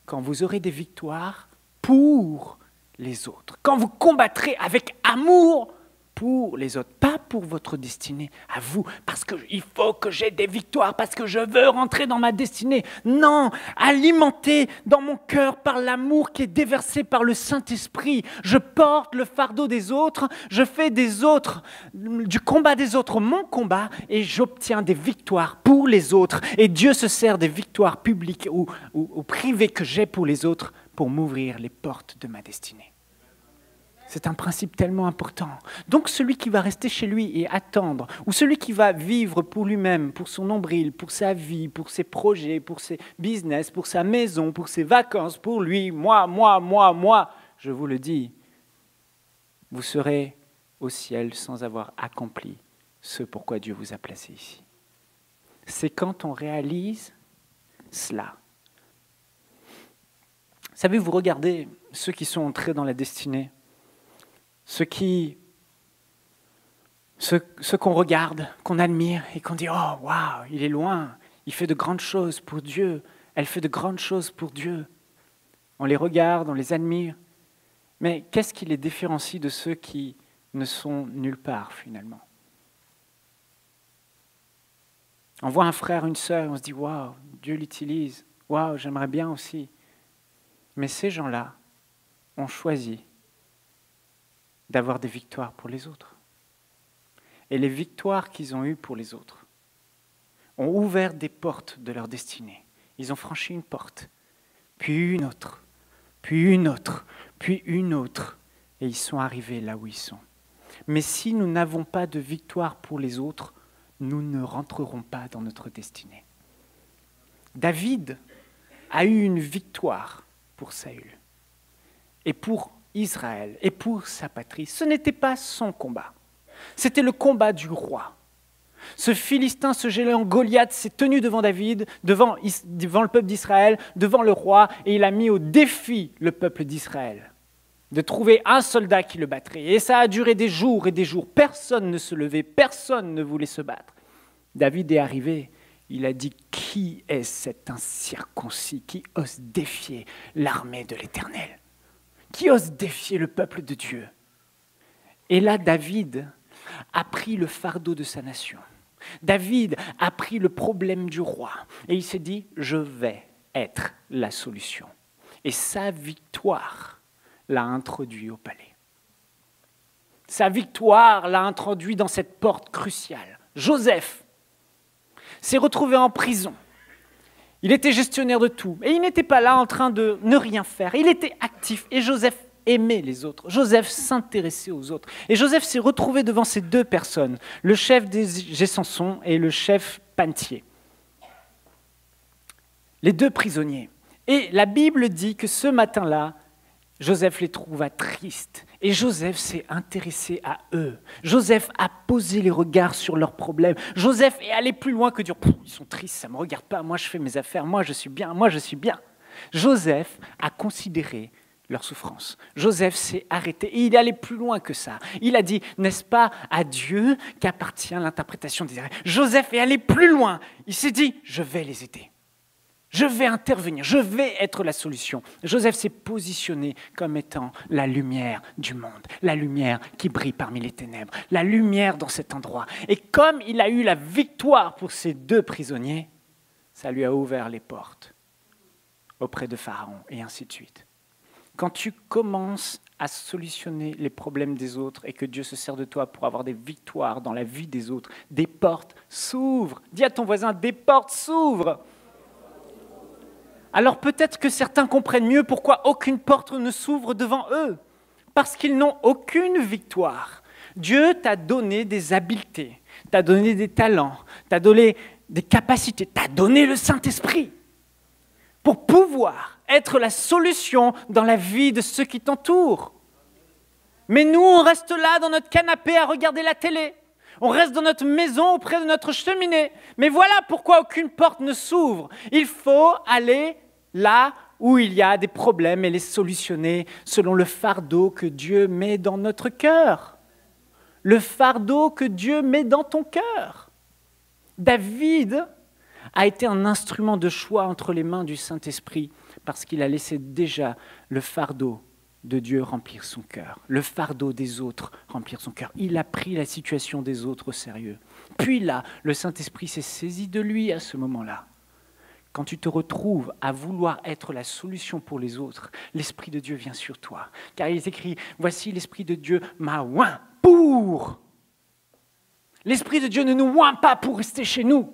quand vous aurez des victoires pour les autres. Quand vous combattrez avec amour pour les autres, pas pour votre destinée, à vous, parce qu'il faut que j'ai des victoires, parce que je veux rentrer dans ma destinée. Non, alimenté dans mon cœur par l'amour qui est déversé par le Saint-Esprit. Je porte le fardeau des autres, je fais des autres, du combat des autres mon combat, et j'obtiens des victoires pour les autres. Et Dieu se sert des victoires publiques ou privées que j'ai pour les autres pour m'ouvrir les portes de ma destinée. C'est un principe tellement important. Donc celui qui va rester chez lui et attendre, ou celui qui va vivre pour lui-même, pour son nombril, pour sa vie, pour ses projets, pour ses business, pour sa maison, pour ses vacances, pour lui, moi, je vous le dis, vous serez au ciel sans avoir accompli ce pourquoi Dieu vous a placé ici. C'est quand on réalise cela. Savez, vous regardez ceux qui sont entrés dans la destinée, ceux qu'on regarde, qu'on admire et qu'on dit « Oh, waouh, il est loin, il fait de grandes choses pour Dieu, elle fait de grandes choses pour Dieu. » On les regarde, on les admire, mais qu'est-ce qui les différencie de ceux qui ne sont nulle part finalement? On voit un frère, une sœur, on se dit « Waouh, Dieu l'utilise, waouh, j'aimerais bien aussi. » Mais ces gens-là ont choisi d'avoir des victoires pour les autres. Et les victoires qu'ils ont eues pour les autres ont ouvert des portes de leur destinée. Ils ont franchi une porte, puis une autre, puis une autre, puis une autre, et ils sont arrivés là où ils sont. Mais si nous n'avons pas de victoire pour les autres, nous ne rentrerons pas dans notre destinée. David a eu une victoire pour Saül et pour Israël et pour sa patrie. Ce n'était pas son combat. C'était le combat du roi. Ce Philistin, ce géant Goliath s'est tenu devant David, devant le peuple d'Israël, devant le roi, et il a mis au défi le peuple d'Israël de trouver un soldat qui le battrait. Et ça a duré des jours et des jours. Personne ne se levait, personne ne voulait se battre. David est arrivé, il a dit « Qui est cet incirconcis qui ose défier l'armée de l'Éternel ? Qui ose défier le peuple de Dieu ?» Et là, David a pris le fardeau de sa nation. David a pris le problème du roi. Et il s'est dit, je vais être la solution. Et sa victoire l'a introduit au palais. Sa victoire l'a introduit dans cette porte cruciale. Joseph s'est retrouvé en prison. Il était gestionnaire de tout. Et il n'était pas là en train de ne rien faire. Il était actif. Et Joseph aimait les autres. Joseph s'intéressait aux autres. Et Joseph s'est retrouvé devant ces deux personnes, le chef des Gessamsons et le chef Pantier. Les deux prisonniers. Et la Bible dit que ce matin-là, Joseph les trouva tristes. Et Joseph s'est intéressé à eux. Joseph a posé les regards sur leurs problèmes. Joseph est allé plus loin que dire « Ils sont tristes, ça ne me regarde pas, moi je fais mes affaires, moi je suis bien, moi je suis bien. » Joseph a considéré leur souffrance. Joseph s'est arrêté et il est allé plus loin que ça. Il a dit « N'est-ce pas à Dieu qu'appartient l'interprétation des rêves ?» Joseph est allé plus loin. Il s'est dit « Je vais les aider. Je vais intervenir, je vais être la solution. » Joseph s'est positionné comme étant la lumière du monde, la lumière qui brille parmi les ténèbres, la lumière dans cet endroit. Et comme il a eu la victoire pour ces deux prisonniers, ça lui a ouvert les portes auprès de Pharaon et ainsi de suite. Quand tu commences à solutionner les problèmes des autres et que Dieu se sert de toi pour avoir des victoires dans la vie des autres, des portes s'ouvrent. Dis à ton voisin, des portes s'ouvrent. Alors peut-être que certains comprennent mieux pourquoi aucune porte ne s'ouvre devant eux. Parce qu'ils n'ont aucune victoire. Dieu t'a donné des habiletés. t'a donné des talents, t'a donné des capacités, t'a donné le Saint-Esprit pour pouvoir être la solution dans la vie de ceux qui t'entourent. Mais nous, on reste là dans notre canapé à regarder la télé. On reste dans notre maison auprès de notre cheminée. Mais voilà pourquoi aucune porte ne s'ouvre. Il faut aller là où il y a des problèmes et les solutionner selon le fardeau que Dieu met dans notre cœur. Le fardeau que Dieu met dans ton cœur. David a été un instrument de choix entre les mains du Saint-Esprit parce qu'il a laissé déjà le fardeau de Dieu remplir son cœur, le fardeau des autres remplir son cœur. Il a pris la situation des autres au sérieux. Puis là, le Saint-Esprit s'est saisi de lui à ce moment-là. Quand tu te retrouves à vouloir être la solution pour les autres, l'Esprit de Dieu vient sur toi. Car il est écrit, voici l'Esprit de Dieu m'a oint pour. L'Esprit de Dieu ne nous oint pas pour rester chez nous.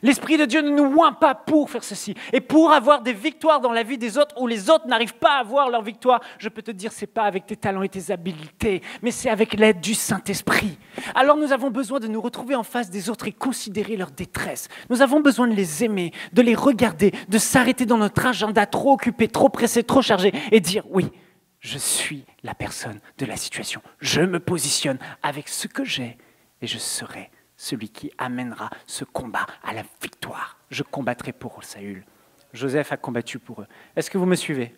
L'Esprit de Dieu ne nous oint pas pour faire ceci. Et pour avoir des victoires dans la vie des autres où les autres n'arrivent pas à avoir leur victoire, je peux te dire, ce n'est pas avec tes talents et tes habiletés, mais c'est avec l'aide du Saint-Esprit. Alors nous avons besoin de nous retrouver en face des autres et considérer leur détresse. Nous avons besoin de les aimer, de les regarder, de s'arrêter dans notre agenda trop occupé, trop pressé, trop chargé et dire oui, je suis la personne de la situation. Je me positionne avec ce que j'ai et je serai celui qui amènera ce combat à la victoire. Je combattrai pour Saül. Joseph a combattu pour eux. Est-ce que vous me suivez?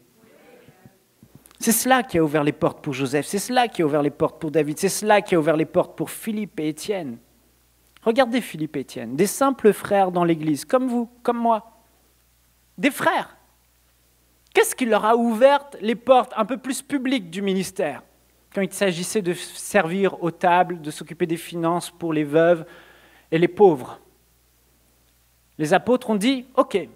C'est cela qui a ouvert les portes pour Joseph, c'est cela qui a ouvert les portes pour David, c'est cela qui a ouvert les portes pour Philippe et Étienne. Regardez Philippe et Étienne, des simples frères dans l'église, comme vous, comme moi. Des frères. Qu'est-ce qui leur a ouvert les portes un peu plus publiques du ministère ? Quand il s'agissait de servir aux tables, de s'occuper des finances pour les veuves et les pauvres. Les apôtres ont dit, ok,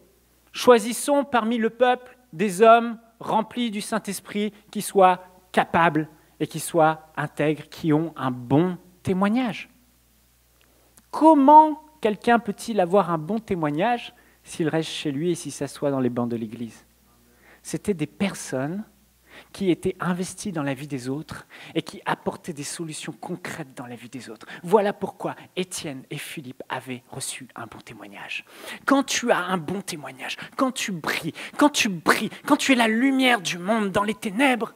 choisissons parmi le peuple des hommes remplis du Saint-Esprit qui soient capables et qui soient intègres, qui ont un bon témoignage. Comment quelqu'un peut-il avoir un bon témoignage s'il reste chez lui et s'il s'assoit dans les bancs de l'église? C'était des personnes qui étaient investis dans la vie des autres et qui apportaient des solutions concrètes dans la vie des autres. Voilà pourquoi Étienne et Philippe avaient reçu un bon témoignage. Quand tu as un bon témoignage, quand tu brilles, quand tu es la lumière du monde dans les ténèbres,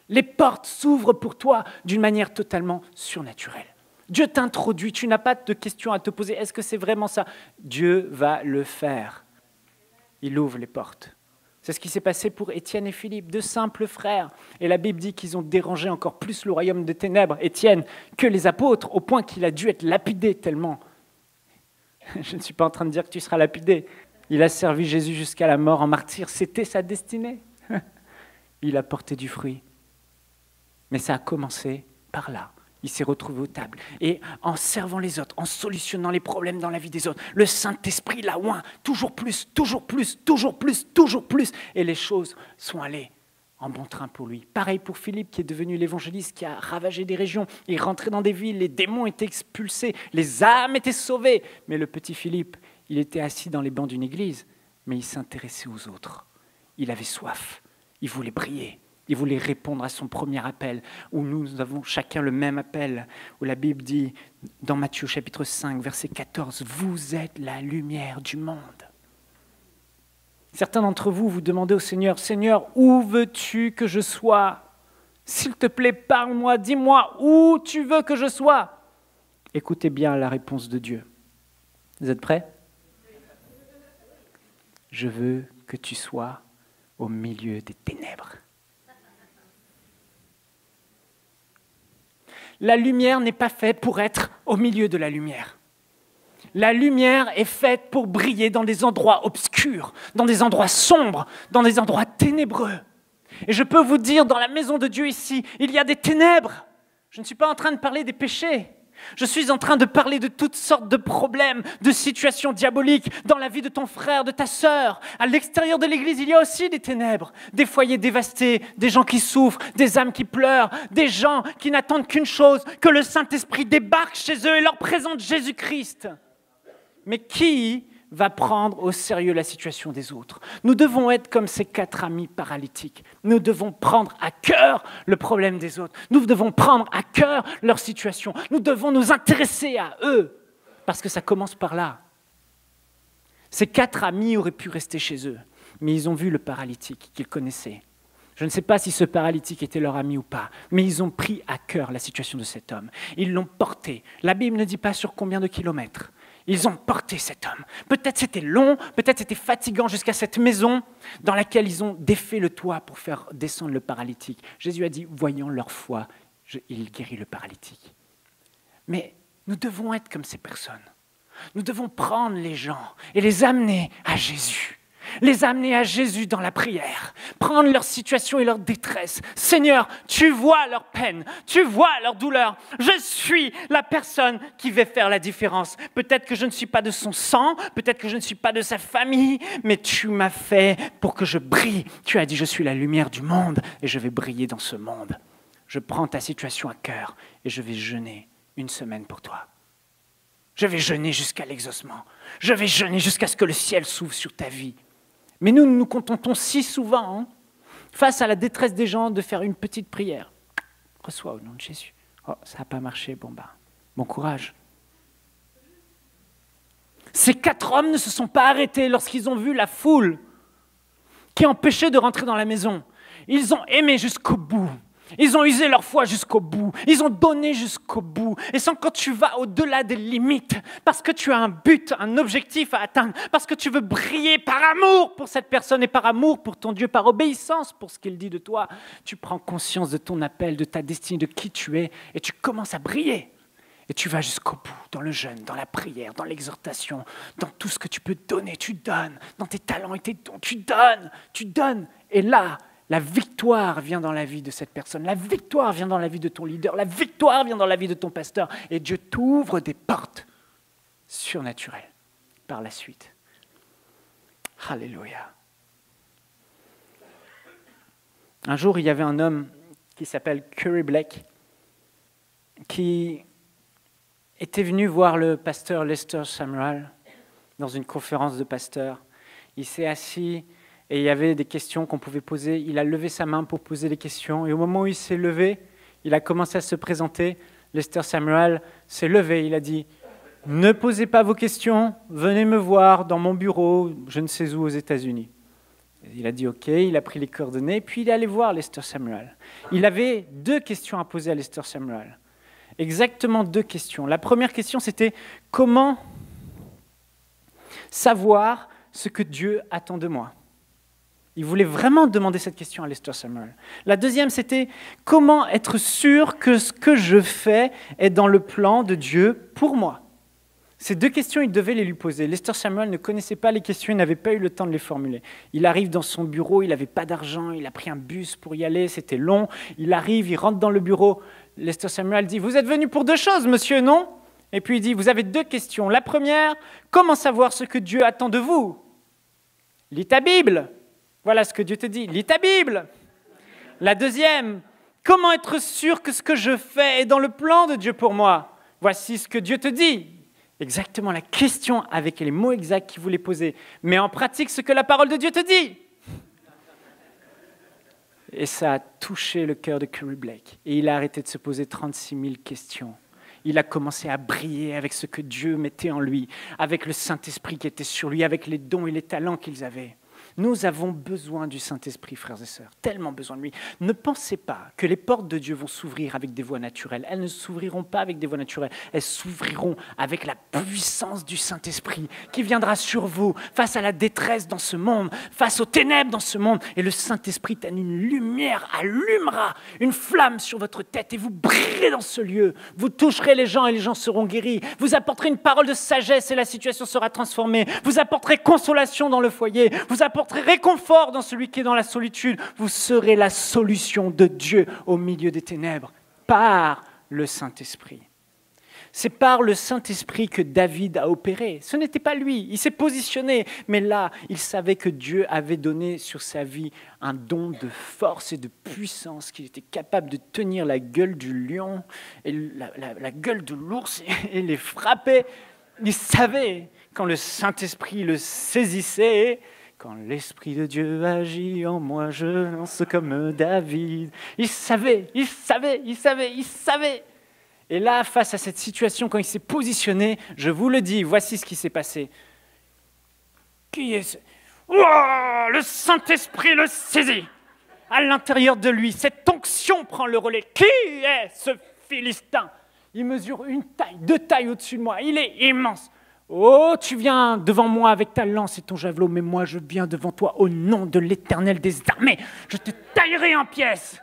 les portes s'ouvrent pour toi d'une manière totalement surnaturelle. Dieu t'introduit, tu n'as pas de questions à te poser. Est-ce que c'est vraiment ça? Dieu va le faire. Il ouvre les portes. C'est ce qui s'est passé pour Étienne et Philippe, deux simples frères. Et la Bible dit qu'ils ont dérangé encore plus le royaume des ténèbres, Étienne, que les apôtres, au point qu'il a dû être lapidé tellement. Je ne suis pas en train de dire que tu seras lapidé. Il a servi Jésus jusqu'à la mort en martyr, c'était sa destinée. Il a porté du fruit. Mais ça a commencé par là. Il s'est retrouvé aux tables. Et en servant les autres, en solutionnant les problèmes dans la vie des autres, le Saint-Esprit l'a oint, toujours plus, toujours plus, toujours plus, toujours plus. Et les choses sont allées en bon train pour lui. Pareil pour Philippe, qui est devenu l'évangéliste, qui a ravagé des régions. Il rentrait dans des villes, les démons étaient expulsés, les âmes étaient sauvées. Mais le petit Philippe, il était assis dans les bancs d'une église, mais il s'intéressait aux autres. Il avait soif, il voulait briller. Il voulait répondre à son premier appel, où nous avons chacun le même appel, où la Bible dit, dans Matthieu chapitre 5, verset 14, « Vous êtes la lumière du monde ». Certains d'entre vous, vous demandez au Seigneur, « Seigneur, où veux-tu que je sois? S'il te plaît, parle-moi, dis-moi où tu veux que je sois ?» Écoutez bien la réponse de Dieu. Vous êtes prêts? « Je veux que tu sois au milieu des ténèbres. » La lumière n'est pas faite pour être au milieu de la lumière. La lumière est faite pour briller dans des endroits obscurs, dans des endroits sombres, dans des endroits ténébreux. Et je peux vous dire, dans la maison de Dieu ici, il y a des ténèbres. Je ne suis pas en train de parler des péchés. Je suis en train de parler de toutes sortes de problèmes, de situations diaboliques dans la vie de ton frère, de ta sœur. À l'extérieur de l'église, il y a aussi des ténèbres, des foyers dévastés, des gens qui souffrent, des âmes qui pleurent, des gens qui n'attendent qu'une chose, que le Saint-Esprit débarque chez eux et leur présente Jésus-Christ. Mais qui va prendre au sérieux la situation des autres? Nous devons être comme ces 4 amis paralytiques. Nous devons prendre à cœur le problème des autres. Nous devons prendre à cœur leur situation. Nous devons nous intéresser à eux. Parce que ça commence par là. Ces 4 amis auraient pu rester chez eux, mais ils ont vu le paralytique qu'ils connaissaient. Je ne sais pas si ce paralytique était leur ami ou pas, mais ils ont pris à cœur la situation de cet homme. Ils l'ont porté. La Bible ne dit pas sur combien de kilomètres. Ils ont porté cet homme. Peut-être c'était long, peut-être c'était fatigant jusqu'à cette maison dans laquelle ils ont défait le toit pour faire descendre le paralytique. Jésus a dit, voyant leur foi, il guérit le paralytique. Mais nous devons être comme ces personnes. Nous devons prendre les gens et les amener à Jésus. Les amener à Jésus dans la prière. Prendre leur situation et leur détresse. Seigneur, tu vois leur peine, tu vois leur douleur. Je suis la personne qui va faire la différence. Peut-être que je ne suis pas de son sang, peut-être que je ne suis pas de sa famille, mais tu m'as fait pour que je brille. Tu as dit, je suis la lumière du monde et je vais briller dans ce monde. Je prends ta situation à cœur et je vais jeûner 1 semaine pour toi. Je vais jeûner jusqu'à l'exaucement. Je vais jeûner jusqu'à ce que le ciel s'ouvre sur ta vie. Mais nous nous contentons si souvent, face à la détresse des gens, de faire une petite prière. Reçois au nom de Jésus. Oh, ça n'a pas marché, bon courage. Ces 4 hommes ne se sont pas arrêtés lorsqu'ils ont vu la foule qui empêchait de rentrer dans la maison. Ils ont aimé jusqu'au bout. Ils ont usé leur foi jusqu'au bout. Ils ont donné jusqu'au bout. Et sans quand tu vas au-delà des limites, parce que tu as un but, un objectif à atteindre, parce que tu veux briller par amour pour cette personne et par amour pour ton Dieu, par obéissance pour ce qu'il dit de toi, tu prends conscience de ton appel, de ta destinée, de qui tu es, et tu commences à briller. Et tu vas jusqu'au bout, dans le jeûne, dans la prière, dans l'exhortation, dans tout ce que tu peux donner, tu donnes, dans tes talents et tes dons, tu donnes. Et là, la victoire vient dans la vie de cette personne. La victoire vient dans la vie de ton leader. La victoire vient dans la vie de ton pasteur. Et Dieu t'ouvre des portes surnaturelles par la suite. Alléluia. Un jour, il y avait un homme qui s'appelle Curry Blake qui était venu voir le pasteur Lester Sumrall dans une conférence de pasteurs. Il s'est assis et il y avait des questions qu'on pouvait poser. Il a levé sa main pour poser des questions. Et au moment où il s'est levé, il a commencé à se présenter. Lester Sumrall s'est levé. Il a dit « Ne posez pas vos questions, venez me voir dans mon bureau, je ne sais où, aux États-Unis. » Il a dit « Ok », il a pris les coordonnées, puis il est allé voir Lester Sumrall. Il avait 2 questions à poser à Lester Sumrall. Exactement 2 questions. La première question, c'était « Comment savoir ce que Dieu attend de moi ?» Il voulait vraiment demander cette question à Lester Sumrall. La deuxième, c'était « Comment être sûr que ce que je fais est dans le plan de Dieu pour moi ?» Ces 2 questions, il devait les lui poser. Lester Sumrall ne connaissait pas les questions, il n'avait pas eu le temps de les formuler. Il arrive dans son bureau, il n'avait pas d'argent, il a pris un bus pour y aller, c'était long. Il arrive, il rentre dans le bureau. Lester Sumrall dit « Vous êtes venu pour 2 choses, monsieur, non ?» Et puis il dit « Vous avez 2 questions. La première, comment savoir ce que Dieu attend de vous ? Lis ta Bible. Voilà ce que Dieu te dit. Lis ta Bible. La deuxième, comment être sûr que ce que je fais est dans le plan de Dieu pour moi ? Voici ce que Dieu te dit. » Exactement la question avec les mots exacts qu'il voulait poser. Mais en pratique, ce que la parole de Dieu te dit. Et ça a touché le cœur de Curry Blake. Et il a arrêté de se poser 36 000 questions. Il a commencé à briller avec ce que Dieu mettait en lui, avec le Saint-Esprit qui était sur lui, avec les dons et les talents qu'ils avaient. Nous avons besoin du Saint-Esprit, frères et sœurs, tellement besoin de lui. Ne pensez pas que les portes de Dieu vont s'ouvrir avec des voies naturelles. Elles ne s'ouvriront pas avec des voies naturelles. Elles s'ouvriront avec la puissance du Saint-Esprit qui viendra sur vous face à la détresse dans ce monde, face aux ténèbres dans ce monde. Et le Saint-Esprit, tel une lumière, allumera une flamme sur votre tête et vous brillerez dans ce lieu. Vous toucherez les gens et les gens seront guéris. Vous apporterez une parole de sagesse et la situation sera transformée. Vous apporterez consolation dans le foyer. Vous apporterez réconfort dans celui qui est dans la solitude. Vous serez la solution de Dieu au milieu des ténèbres par le Saint-Esprit. C'est par le Saint-Esprit que David a opéré. Ce n'était pas lui, il s'est positionné. Mais là, il savait que Dieu avait donné sur sa vie un don de force et de puissance, qu'il était capable de tenir la gueule du lion et la gueule de l'ours et les frapper. Il savait quand le Saint-Esprit le saisissait. Quand l'Esprit de Dieu agit en moi, je lance comme David. Il savait. Et là, face à cette situation, quand il s'est positionné, je vous le dis, voici ce qui s'est passé. Qui est ce... Oh, le Saint-Esprit le saisit. À l'intérieur de lui, cette onction prend le relais. Qui est ce Philistin? Il mesure 1 taille, 2 tailles au-dessus de moi. Il est immense. Oh, tu viens devant moi avec ta lance et ton javelot, mais moi je viens devant toi au nom de l'Éternel des armées. Je te taillerai en pièces.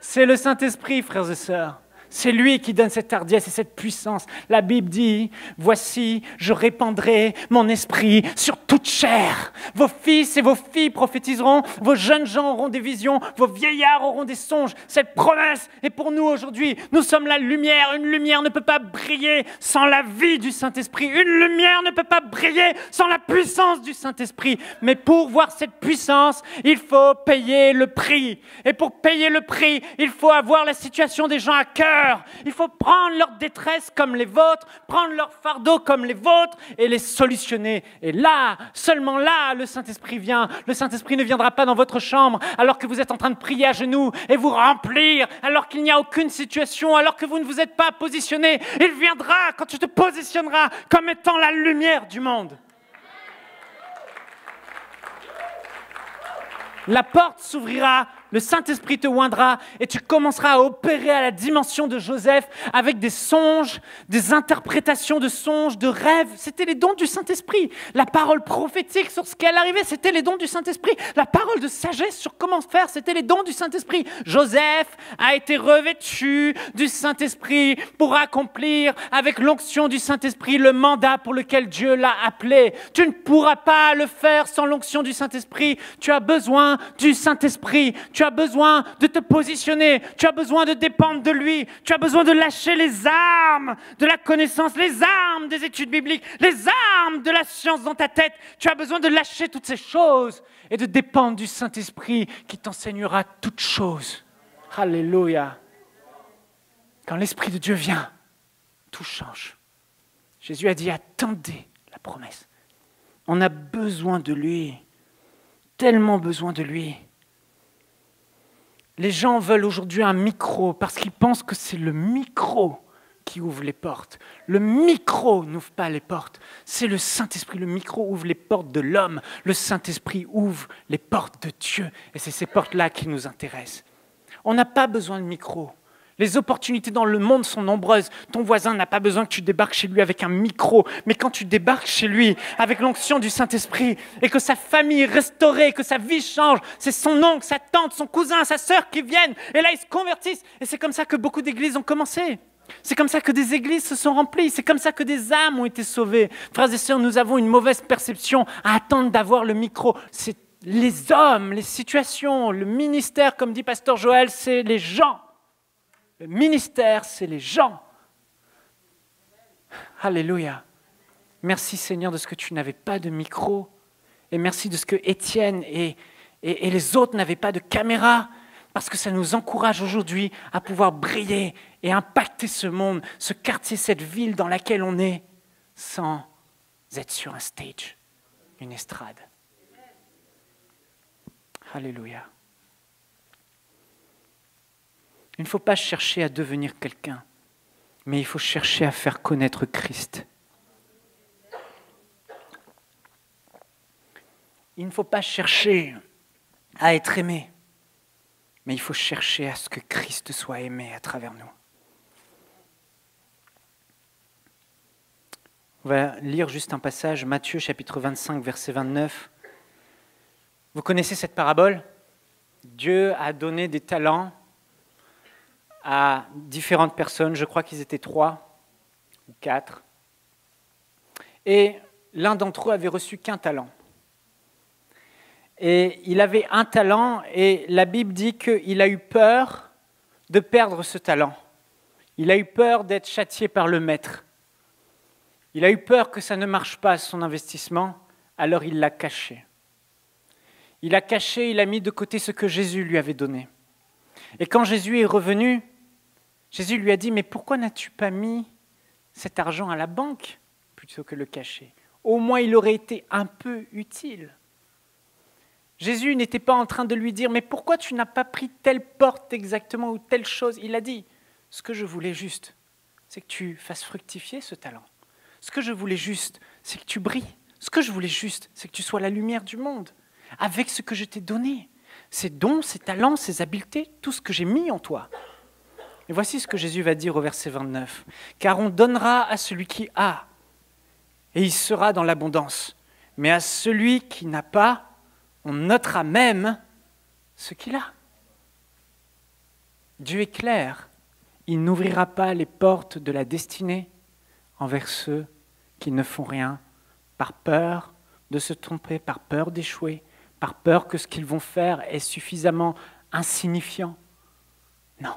C'est le Saint-Esprit, frères et sœurs. C'est lui qui donne cette hardiesse et cette puissance. La Bible dit, voici, je répandrai mon esprit sur toute chair. Vos fils et vos filles prophétiseront, vos jeunes gens auront des visions, vos vieillards auront des songes. Cette promesse est pour nous aujourd'hui. Nous sommes la lumière. Une lumière ne peut pas briller sans la vie du Saint-Esprit. Une lumière ne peut pas briller sans la puissance du Saint-Esprit. Mais pour voir cette puissance, il faut payer le prix. Et pour payer le prix, il faut avoir la situation des gens à cœur. Il faut prendre leur détresse comme les vôtres, prendre leur fardeau comme les vôtres et les solutionner. Et là, seulement là, le Saint-Esprit vient. Le Saint-Esprit ne viendra pas dans votre chambre alors que vous êtes en train de prier à genoux et vous remplir, alors qu'il n'y a aucune situation, alors que vous ne vous êtes pas positionné. Il viendra quand tu te positionneras comme étant la lumière du monde. La porte s'ouvrira, le Saint-Esprit te oindra et tu commenceras à opérer à la dimension de Joseph avec des songes, des interprétations de songes, de rêves. C'était les dons du Saint-Esprit. La parole prophétique sur ce qui allait arriver, c'était les dons du Saint-Esprit. La parole de sagesse sur comment faire, c'était les dons du Saint-Esprit. Joseph a été revêtu du Saint-Esprit pour accomplir avec l'onction du Saint-Esprit le mandat pour lequel Dieu l'a appelé. Tu ne pourras pas le faire sans l'onction du Saint-Esprit. Tu as besoin du Saint-Esprit. Tu as besoin de te positionner, tu as besoin de dépendre de lui, tu as besoin de lâcher les armes de la connaissance, les armes des études bibliques, les armes de la science dans ta tête. Tu as besoin de lâcher toutes ces choses et de dépendre du Saint-Esprit qui t'enseignera toutes choses. Alléluia. Quand l'Esprit de Dieu vient, tout change. Jésus a dit, attendez la promesse. On a besoin de lui, tellement besoin de lui. Les gens veulent aujourd'hui un micro parce qu'ils pensent que c'est le micro qui ouvre les portes. Le micro n'ouvre pas les portes. C'est le Saint-Esprit. Le micro ouvre les portes de l'homme. Le Saint-Esprit ouvre les portes de Dieu. Et c'est ces portes-là qui nous intéressent. On n'a pas besoin de micro. Les opportunités dans le monde sont nombreuses. Ton voisin n'a pas besoin que tu débarques chez lui avec un micro. Mais quand tu débarques chez lui avec l'onction du Saint-Esprit et que sa famille est restaurée, que sa vie change, c'est son oncle, sa tante, son cousin, sa sœur qui viennent. Et là, ils se convertissent. Et c'est comme ça que beaucoup d'églises ont commencé. C'est comme ça que des églises se sont remplies. C'est comme ça que des âmes ont été sauvées. Frères et sœurs, nous avons une mauvaise perception à attendre d'avoir le micro. C'est les hommes, les situations, le ministère, comme dit Pasteur Joël, c'est les gens. Le ministère, c'est les gens. Alléluia. Merci Seigneur de ce que tu n'avais pas de micro. Et merci de ce que Étienne et les autres n'avaient pas de caméra. Parce que ça nous encourage aujourd'hui à pouvoir briller et impacter ce monde, ce quartier, cette ville dans laquelle on est, sans être sur un stage, une estrade. Alléluia. Il ne faut pas chercher à devenir quelqu'un, mais il faut chercher à faire connaître Christ. Il ne faut pas chercher à être aimé, mais il faut chercher à ce que Christ soit aimé à travers nous. On va lire juste un passage, Matthieu chapitre 25, verset 29. Vous connaissez cette parabole ? Dieu a donné des talents à différentes personnes, je crois qu'ils étaient 3 ou 4. Et l'un d'entre eux avait reçu qu'un talent. Et il avait un talent et la Bible dit qu'il a eu peur de perdre ce talent. Il a eu peur d'être châtié par le maître. Il a eu peur que ça ne marche pas, son investissement, alors il l'a caché. Il a caché, il a mis de côté ce que Jésus lui avait donné. Et quand Jésus est revenu, Jésus lui a dit « Mais pourquoi n'as-tu pas mis cet argent à la banque plutôt que le cacher ? Au moins il aurait été un peu utile. » Jésus n'était pas en train de lui dire « Mais pourquoi tu n'as pas pris telle porte exactement ou telle chose ?» Il a dit Ce que je voulais juste, c'est que tu fasses fructifier ce talent. Ce que je voulais juste, c'est que tu brilles. Ce que je voulais juste, c'est que tu sois la lumière du monde, avec ce que je t'ai donné, ces dons, ces talents, ces habiletés, tout ce que j'ai mis en toi. Et voici ce que Jésus va dire au verset 29. « Car on donnera à celui qui a, et il sera dans l'abondance. Mais à celui qui n'a pas, on notera même ce qu'il a. » Dieu est clair, il n'ouvrira pas les portes de la destinée envers ceux qui ne font rien par peur de se tromper, par peur d'échouer, par peur que ce qu'ils vont faire est suffisamment insignifiant. Non.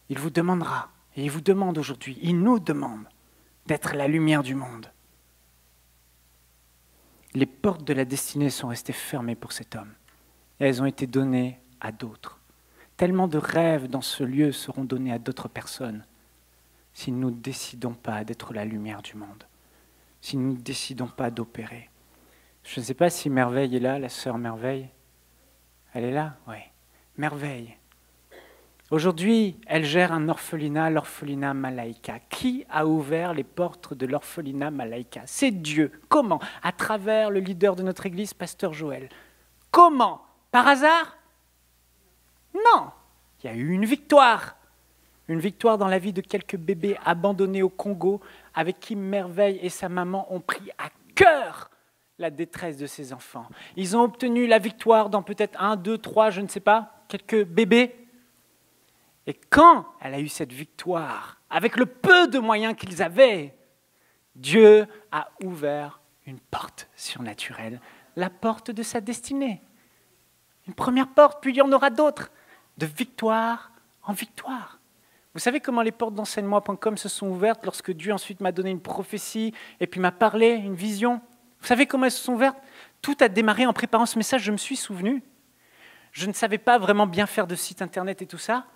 Il vous demandera, et il vous demande aujourd'hui, il nous demande d'être la lumière du monde. Les portes de la destinée sont restées fermées pour cet homme, et elles ont été données à d'autres. Tellement de rêves dans ce lieu seront donnés à d'autres personnes si nous ne décidons pas d'être la lumière du monde, si nous ne décidons pas d'opérer. Je ne sais pas si Merveille est là, la sœur Merveille. Elle est là? Oui. Merveille. Aujourd'hui, elle gère un orphelinat, l'orphelinat Malaika. Qui a ouvert les portes de l'orphelinat Malaika? C'est Dieu. Comment? À travers le leader de notre église, pasteur Joël. Comment? Par hasard? Non. Il y a eu une victoire. Une victoire dans la vie de quelques bébés abandonnés au Congo, avec qui Merveille et sa maman ont pris à cœur la détresse de ces enfants. Ils ont obtenu la victoire dans peut-être 1, 2, 3, je ne sais pas, quelques bébés. Et quand elle a eu cette victoire, avec le peu de moyens qu'ils avaient, Dieu a ouvert une porte surnaturelle, la porte de sa destinée. Une première porte, puis il y en aura d'autres, de victoire en victoire. Vous savez comment les portes d'enseigne-moi.com se sont ouvertes lorsque Dieu ensuite m'a donné une prophétie et puis m'a parlé, une vision? Vous savez comment elles se sont ouvertes? Tout a démarré en préparant ce message, je me suis souvenu. Je ne savais pas vraiment bien faire de site internet et tout ça,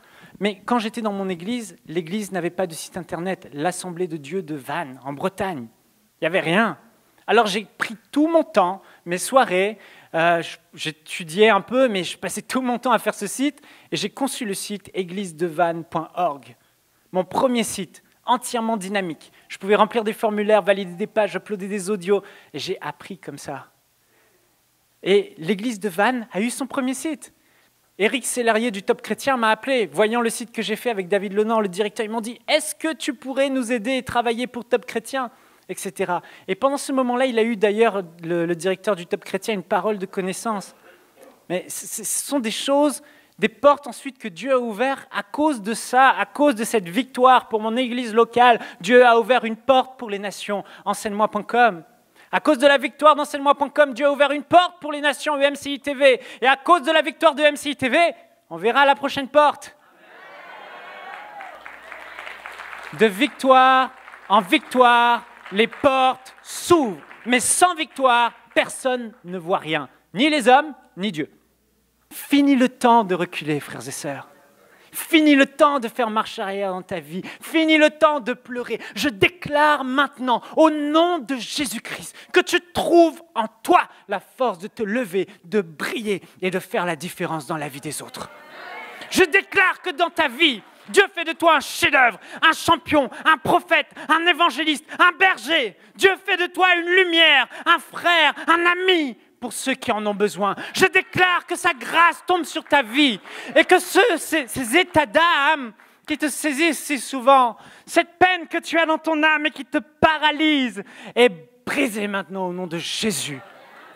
mais quand j'étais dans mon église, l'église n'avait pas de site internet, l'Assemblée de Dieu de Vannes, en Bretagne. Il n'y avait rien. Alors j'ai pris tout mon temps, mes soirées, j'étudiais un peu, mais je passais tout mon temps à faire ce site, et j'ai conçu le site églisedevannes.org. Mon premier site, entièrement dynamique. Je pouvais remplir des formulaires, valider des pages, uploader des audios, et j'ai appris comme ça. Et l'église de Vannes a eu son premier site. Éric Sellerier du Top Chrétien m'a appelé, voyant le site que j'ai fait avec David Lenant, le directeur, ils m'ont dit « Est-ce que tu pourrais nous aider et travailler pour Top Chrétien ?» etc. Et pendant ce moment-là, il a eu d'ailleurs, le directeur du Top Chrétien, une parole de connaissance. Mais ce sont des choses, des portes ensuite que Dieu a ouvertes à cause de ça, à cause de cette victoire pour mon église locale. Dieu a ouvert une porte pour les nations, enseigne-moi.com. À cause de la victoire d'enseigne-moi.com, Dieu a ouvert une porte pour les nations UMCI TV. Et à cause de la victoire de UMCI TV, on verra la prochaine porte. De victoire en victoire, les portes s'ouvrent. Mais sans victoire, personne ne voit rien. Ni les hommes, ni Dieu. Fini le temps de reculer, frères et sœurs. Fini le temps de faire marche arrière dans ta vie. Fini le temps de pleurer. Je déclare maintenant, au nom de Jésus-Christ, que tu trouves en toi la force de te lever, de briller et de faire la différence dans la vie des autres. Je déclare que dans ta vie, Dieu fait de toi un chef-d'œuvre, un champion, un prophète, un évangéliste, un berger. Dieu fait de toi une lumière, un frère, un ami pour ceux qui en ont besoin. Je déclare que sa grâce tombe sur ta vie et que ces états d'âme qui te saisissent si souvent, cette peine que tu as dans ton âme et qui te paralyse est brisée maintenant au nom de Jésus.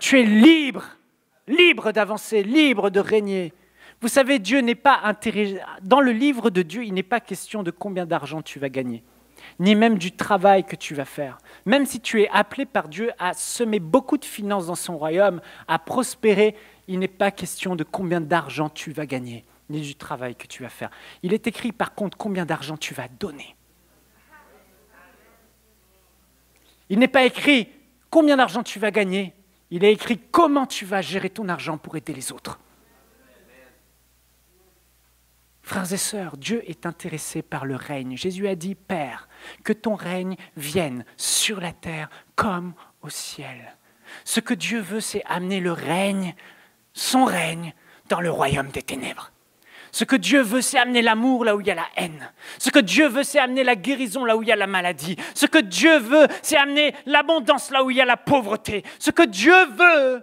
Tu es libre, libre d'avancer, libre de régner. Vous savez, Dieu n'est pas intéressé. Dans le livre de Dieu, il n'est pas question de combien d'argent tu vas gagner, ni même du travail que tu vas faire. Même si tu es appelé par Dieu à semer beaucoup de finances dans son royaume, à prospérer, il n'est pas question de combien d'argent tu vas gagner, ni du travail que tu vas faire. Il est écrit par contre combien d'argent tu vas donner. Il n'est pas écrit combien d'argent tu vas gagner, il est écrit comment tu vas gérer ton argent pour aider les autres. Frères et sœurs, Dieu est intéressé par le règne. Jésus a dit, Père, que ton règne vienne sur la terre comme au ciel. Ce que Dieu veut, c'est amener le règne, son règne, dans le royaume des ténèbres. Ce que Dieu veut, c'est amener l'amour là où il y a la haine. Ce que Dieu veut, c'est amener la guérison là où il y a la maladie. Ce que Dieu veut, c'est amener l'abondance là où il y a la pauvreté. Ce que Dieu veut,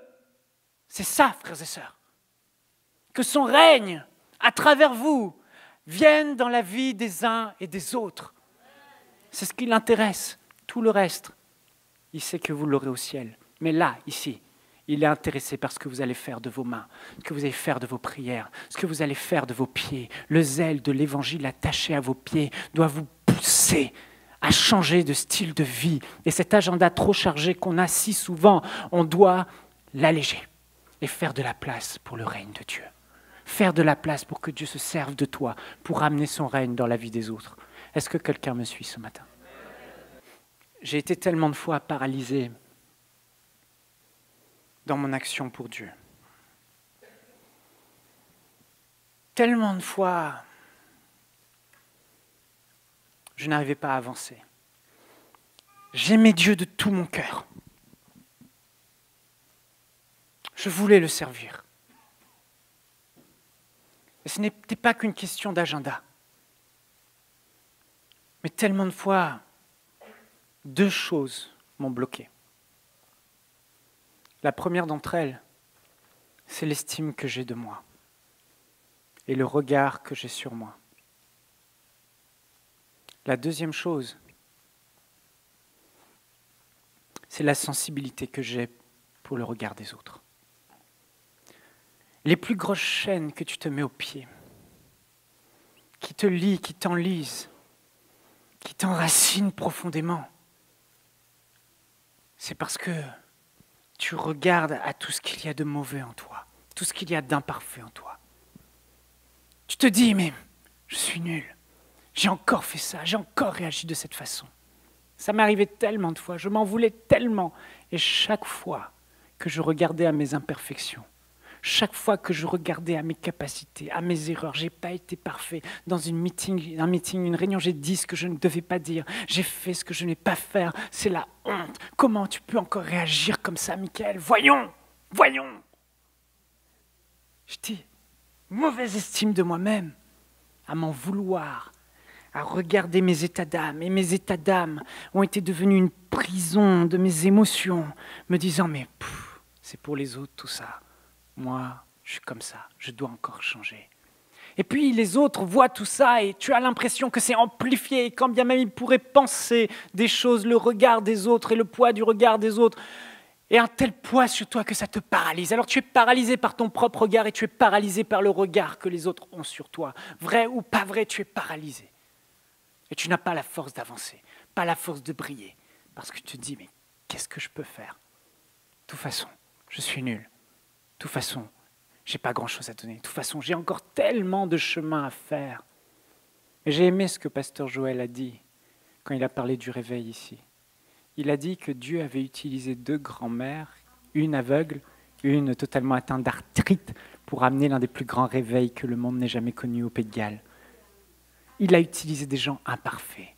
c'est ça, frères et sœurs. Que son règne, à travers vous, vienne dans la vie des uns et des autres. C'est ce qui l'intéresse. Tout le reste, il sait que vous l'aurez au ciel. Mais là, ici, il est intéressé par ce que vous allez faire de vos mains, ce que vous allez faire de vos prières, ce que vous allez faire de vos pieds. Le zèle de l'évangile attaché à vos pieds doit vous pousser à changer de style de vie. Et cet agenda trop chargé qu'on a si souvent, on doit l'alléger et faire de la place pour le règne de Dieu. Faire de la place pour que Dieu se serve de toi, pour amener son règne dans la vie des autres. Est-ce que quelqu'un me suit ce matin? J'ai été tellement de fois paralysé dans mon action pour Dieu. Tellement de fois, je n'arrivais pas à avancer. J'aimais Dieu de tout mon cœur. Je voulais le servir. Et ce n'était pas qu'une question d'agenda. Mais tellement de fois, deux choses m'ont bloqué. La première d'entre elles, c'est l'estime que j'ai de moi et le regard que j'ai sur moi. La deuxième chose, c'est la sensibilité que j'ai pour le regard des autres. Les plus grosses chaînes que tu te mets aux pieds, qui te lient, qui t'enlisent, qui t'enracinent profondément, c'est parce que tu regardes à tout ce qu'il y a de mauvais en toi, tout ce qu'il y a d'imparfait en toi. Tu te dis, mais je suis nul, j'ai encore fait ça, j'ai encore réagi de cette façon. Ça m'arrivait tellement de fois, je m'en voulais tellement. Et chaque fois que je regardais à mes imperfections, chaque fois que je regardais à mes capacités, à mes erreurs, j'ai pas été parfait. Dans un meeting, une réunion, j'ai dit ce que je ne devais pas dire. J'ai fait ce que je n'ai pas faire. C'est la honte. Comment tu peux encore réagir comme ça, Michael? Voyons. J'étais mauvaise estime de moi-même, à m'en vouloir, à regarder mes états d'âme. Et mes états d'âme ont été devenus une prison de mes émotions, me disant, mais c'est pour les autres tout ça. Moi, je suis comme ça, je dois encore changer. Et puis les autres voient tout ça et tu as l'impression que c'est amplifié. Et quand bien même ils pourraient penser des choses, le regard des autres et le poids du regard des autres est un tel poids sur toi que ça te paralyse. Alors tu es paralysé par ton propre regard et tu es paralysé par le regard que les autres ont sur toi. Vrai ou pas vrai, tu es paralysé. Et tu n'as pas la force d'avancer, pas la force de briller. Parce que tu te dis, mais qu'est-ce que je peux faire? De toute façon, je suis nul. De toute façon, je n'ai pas grand-chose à donner. De toute façon, j'ai encore tellement de chemin à faire. Et j'ai aimé ce que Pasteur Joël a dit quand il a parlé du réveil ici. Il a dit que Dieu avait utilisé deux grands-mères, une aveugle, une totalement atteinte d'arthrite, pour amener l'un des plus grands réveils que le monde n'ait jamais connu au Pays de Galles. Il a utilisé des gens imparfaits.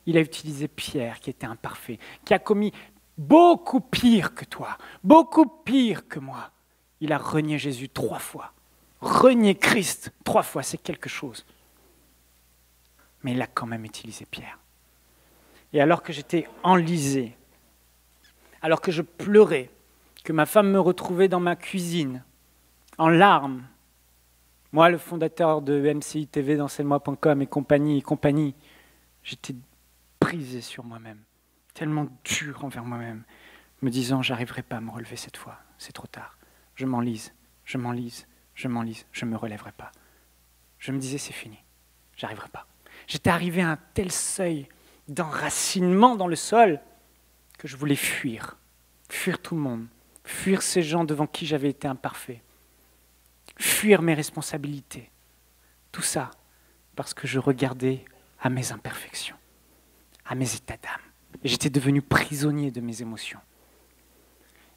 Il a utilisé Pierre, qui était imparfait, qui a commis beaucoup pire que toi, beaucoup pire que moi. Il a renié Jésus 3 fois. Renier Christ 3 fois, c'est quelque chose. Mais il a quand même utilisé Pierre. Et alors que j'étais enlisé, alors que je pleurais, que ma femme me retrouvait dans ma cuisine, en larmes, moi, le fondateur de MCI TV, d'enseigne-moi.com et compagnie, j'étais brisé sur moi-même, tellement dur envers moi-même, me disant, j'arriverai pas à me relever cette fois, c'est trop tard. Je m'enlise, je me relèverai pas. Je me disais, c'est fini, j'arriverai pas. J'étais arrivé à un tel seuil d'enracinement dans le sol que je voulais fuir tout le monde, fuir ces gens devant qui j'avais été imparfait, fuir mes responsabilités. Tout ça parce que je regardais à mes imperfections, à mes états d'âme. Et j'étais devenu prisonnier de mes émotions.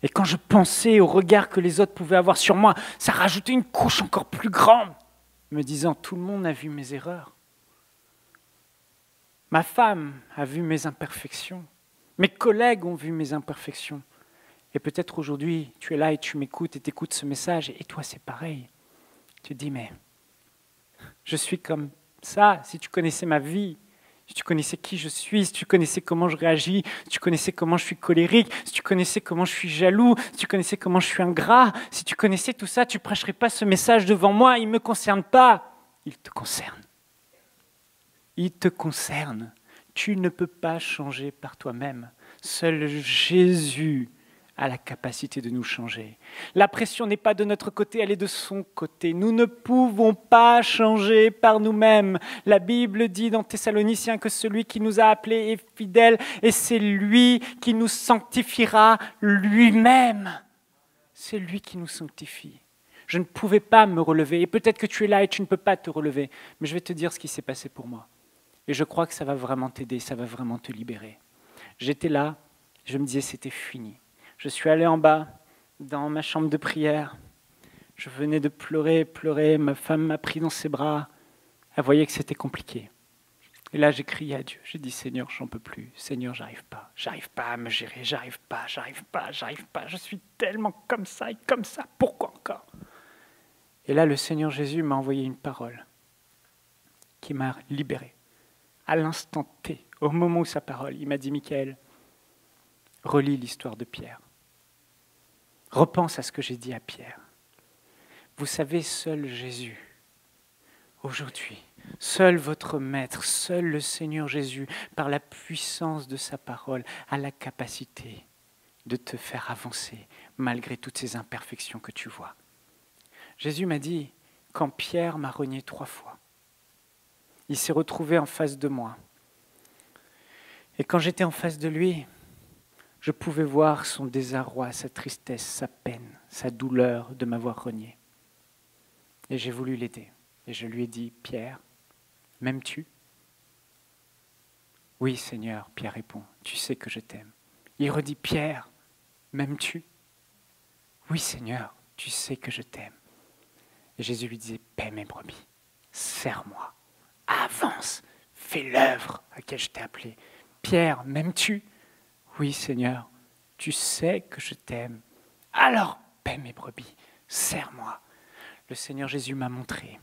Et quand je pensais au regard que les autres pouvaient avoir sur moi, ça rajoutait une couche encore plus grande, me disant, tout le monde a vu mes erreurs. Ma femme a vu mes imperfections. Mes collègues ont vu mes imperfections. Et peut-être aujourd'hui, tu es là et tu m'écoutes et t'écoutes ce message, et toi c'est pareil. Tu te dis, mais Je suis comme ça. Si tu connaissais ma vie, si tu connaissais qui je suis, si tu connaissais comment je réagis, si tu connaissais comment je suis colérique, si tu connaissais comment je suis jaloux, si tu connaissais comment je suis ingrat, si tu connaissais tout ça, tu ne prêcherais pas ce message devant moi. Il ne me concerne pas. Il te concerne. Il te concerne. Tu ne peux pas changer par toi-même. Seul Jésus a la capacité de nous changer. La pression n'est pas de notre côté, elle est de son côté. Nous ne pouvons pas changer par nous-mêmes. La Bible dit dans Thessaloniciens que celui qui nous a appelés est fidèle et c'est lui qui nous sanctifiera lui-même. C'est lui qui nous sanctifie. Je ne pouvais pas me relever et peut-être que tu es là et tu ne peux pas te relever, mais je vais te dire ce qui s'est passé pour moi. Et je crois que ça va vraiment t'aider, ça va vraiment te libérer. J'étais là, je me disais c'était fini. Je suis allé en bas, dans ma chambre de prière. Je venais de pleurer, ma femme m'a pris dans ses bras. Elle voyait que c'était compliqué. Et là, j'ai crié à Dieu. J'ai dit, Seigneur, j'en peux plus. Seigneur, j'arrive pas à me gérer, j'arrive pas. Je suis tellement comme ça, pourquoi encore? Et là, le Seigneur Jésus m'a envoyé une parole qui m'a libéré. À l'instant T, au moment où sa parole, il m'a dit, Michael, relis l'histoire de Pierre. Repense à ce que j'ai dit à Pierre. Vous savez, seul Jésus, aujourd'hui, seul votre Maître, seul le Seigneur Jésus, par la puissance de sa parole, a la capacité de te faire avancer malgré toutes ces imperfections que tu vois. Jésus m'a dit, quand Pierre m'a renié 3 fois, il s'est retrouvé en face de moi. Et quand j'étais en face de lui, je pouvais voir son désarroi, sa tristesse, sa peine, sa douleur de m'avoir renié. Et j'ai voulu l'aider. Et je lui ai dit, Pierre, m'aimes-tu? Oui, Seigneur, Pierre répond, tu sais que je t'aime. Il redit, Pierre, m'aimes-tu? Oui, Seigneur, tu sais que je t'aime. Et Jésus lui disait, paie mes brebis, sers-moi, avance, fais l'œuvre à laquelle je t'ai appelé. Pierre, m'aimes-tu? Oui, Seigneur, tu sais que je t'aime. Alors, paie mes brebis, sers-moi. Le Seigneur Jésus m'a montré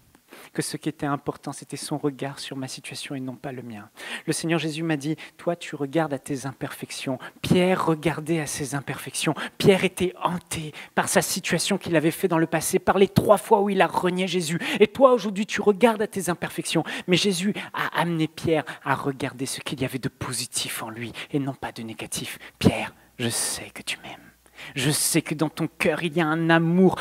que ce qui était important, c'était son regard sur ma situation et non pas le mien. Le Seigneur Jésus m'a dit, toi, tu regardes à tes imperfections. Pierre regardait à ses imperfections. Pierre était hanté par sa situation qu'il avait fait dans le passé, par les 3 fois où il a renié Jésus. Et toi, aujourd'hui, tu regardes à tes imperfections. Mais Jésus a amené Pierre à regarder ce qu'il y avait de positif en lui et non pas de négatif. Pierre, je sais que tu m'aimes. Je sais que dans ton cœur, il y a un amour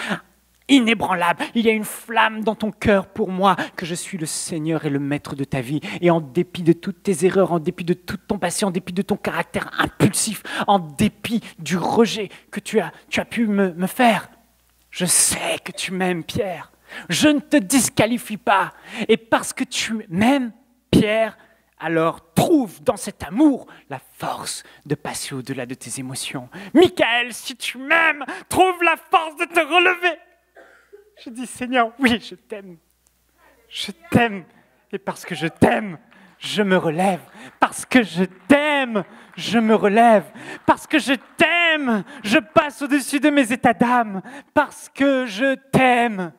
inébranlable, il y a une flamme dans ton cœur pour moi, que je suis le Seigneur et le Maître de ta vie. Et en dépit de toutes tes erreurs, en dépit de tout ton passé, en dépit de ton caractère impulsif, en dépit du rejet que tu as pu me faire, je sais que tu m'aimes, Pierre. Je ne te disqualifie pas. Et parce que tu m'aimes, Pierre, alors trouve dans cet amour la force de passer au-delà de tes émotions. Michael, si tu m'aimes, trouve la force de te relever. Je dis, Seigneur, oui, je t'aime. Je t'aime. Et parce que je t'aime, je me relève. Parce que je t'aime, je me relève. Parce que je t'aime, je passe au-dessus de mes états d'âme. Parce que je t'aime.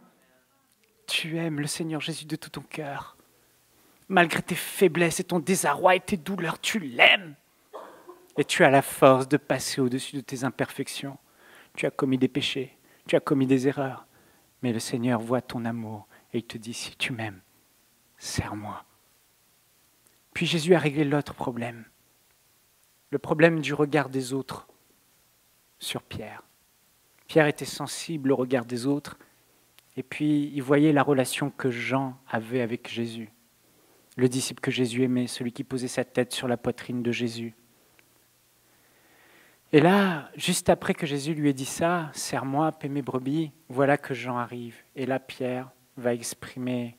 Tu aimes le Seigneur Jésus de tout ton cœur. Malgré tes faiblesses et ton désarroi et tes douleurs, tu l'aimes. Et tu as la force de passer au-dessus de tes imperfections. Tu as commis des péchés, tu as commis des erreurs. Mais le Seigneur voit ton amour et il te dit, si tu m'aimes, sers-moi. Puis Jésus a réglé l'autre problème, le problème du regard des autres sur Pierre. Pierre était sensible au regard des autres et puis il voyait la relation que Jean avait avec Jésus, le disciple que Jésus aimait, celui qui posait sa tête sur la poitrine de Jésus. Et là, juste après que Jésus lui ait dit ça, « Sers-moi, paie mes brebis », voilà que Jean arrive. Et là, Pierre va exprimer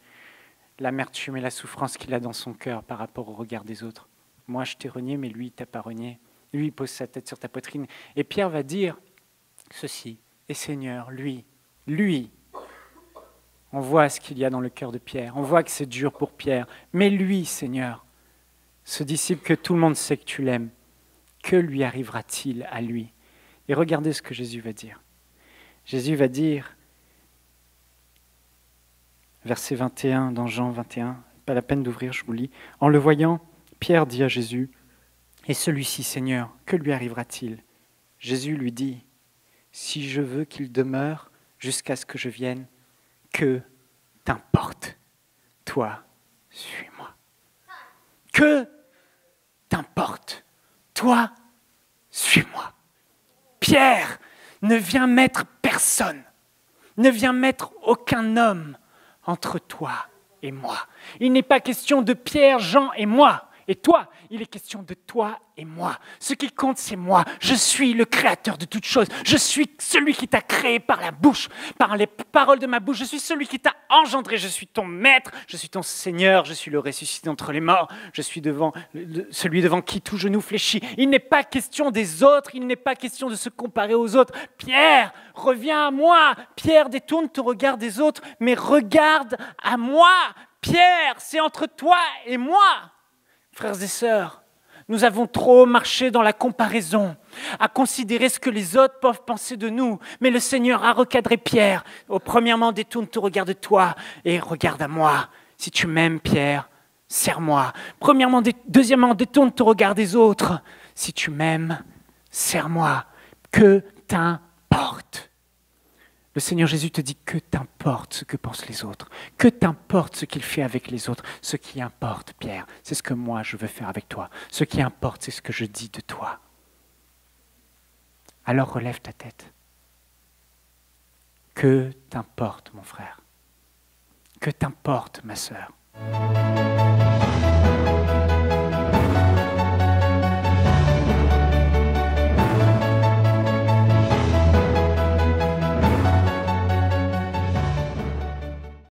l'amertume et la souffrance qu'il a dans son cœur par rapport au regard des autres. Moi, je t'ai renié, mais lui, il t'a pas renié. Lui, il pose sa tête sur ta poitrine. Et Pierre va dire ceci, « Et Seigneur, lui, on voit ce qu'il y a dans le cœur de Pierre, on voit que c'est dur pour Pierre, mais lui, Seigneur, ce disciple que tout le monde sait que tu l'aimes, que lui arrivera-t-il à lui? » Et regardez ce que Jésus va dire. Jésus va dire, « verset 21 dans Jean 21. Pas la peine d'ouvrir, je vous lis. En le voyant, Pierre dit à Jésus, « Et celui-ci, Seigneur, que lui arrivera-t-il » Jésus lui dit, « Si je veux qu'il demeure jusqu'à ce que je vienne, que t'importe, toi, suis-moi. » Que t'importe, toi, suis-moi. Pierre ne vient mettre personne, ne vient mettre aucun homme entre toi et moi. Il n'est pas question de Pierre, Jean et moi. Et toi, il est question de toi et moi. Ce qui compte, c'est moi. Je suis le créateur de toutes choses. Je suis celui qui t'a créé par la bouche, par les paroles de ma bouche. Je suis celui qui t'a engendré. Je suis ton maître. Je suis ton Seigneur. Je suis le ressuscité d'entre les morts. Je suis celui devant qui tout genou fléchit. Il n'est pas question des autres. Il n'est pas question de se comparer aux autres. Pierre, reviens à moi. Pierre, détourne ton regard des autres, mais regarde à moi. Pierre, c'est entre toi et moi. Frères et sœurs, nous avons trop marché dans la comparaison, à considérer ce que les autres peuvent penser de nous. Mais le Seigneur a recadré Pierre. Premièrement, détourne ton regard de toi et regarde à moi. Si tu m'aimes, Pierre, serre-moi. Deuxièmement, détourne ton regard des autres. Si tu m'aimes, serre-moi. Que t'importe. Le Seigneur Jésus te dit que t'importe ce que pensent les autres, que t'importe ce qu'il fait avec les autres. Ce qui importe, Pierre, c'est ce que moi je veux faire avec toi. Ce qui importe, c'est ce que je dis de toi. Alors relève ta tête. Que t'importe, mon frère. Que t'importe, ma sœur.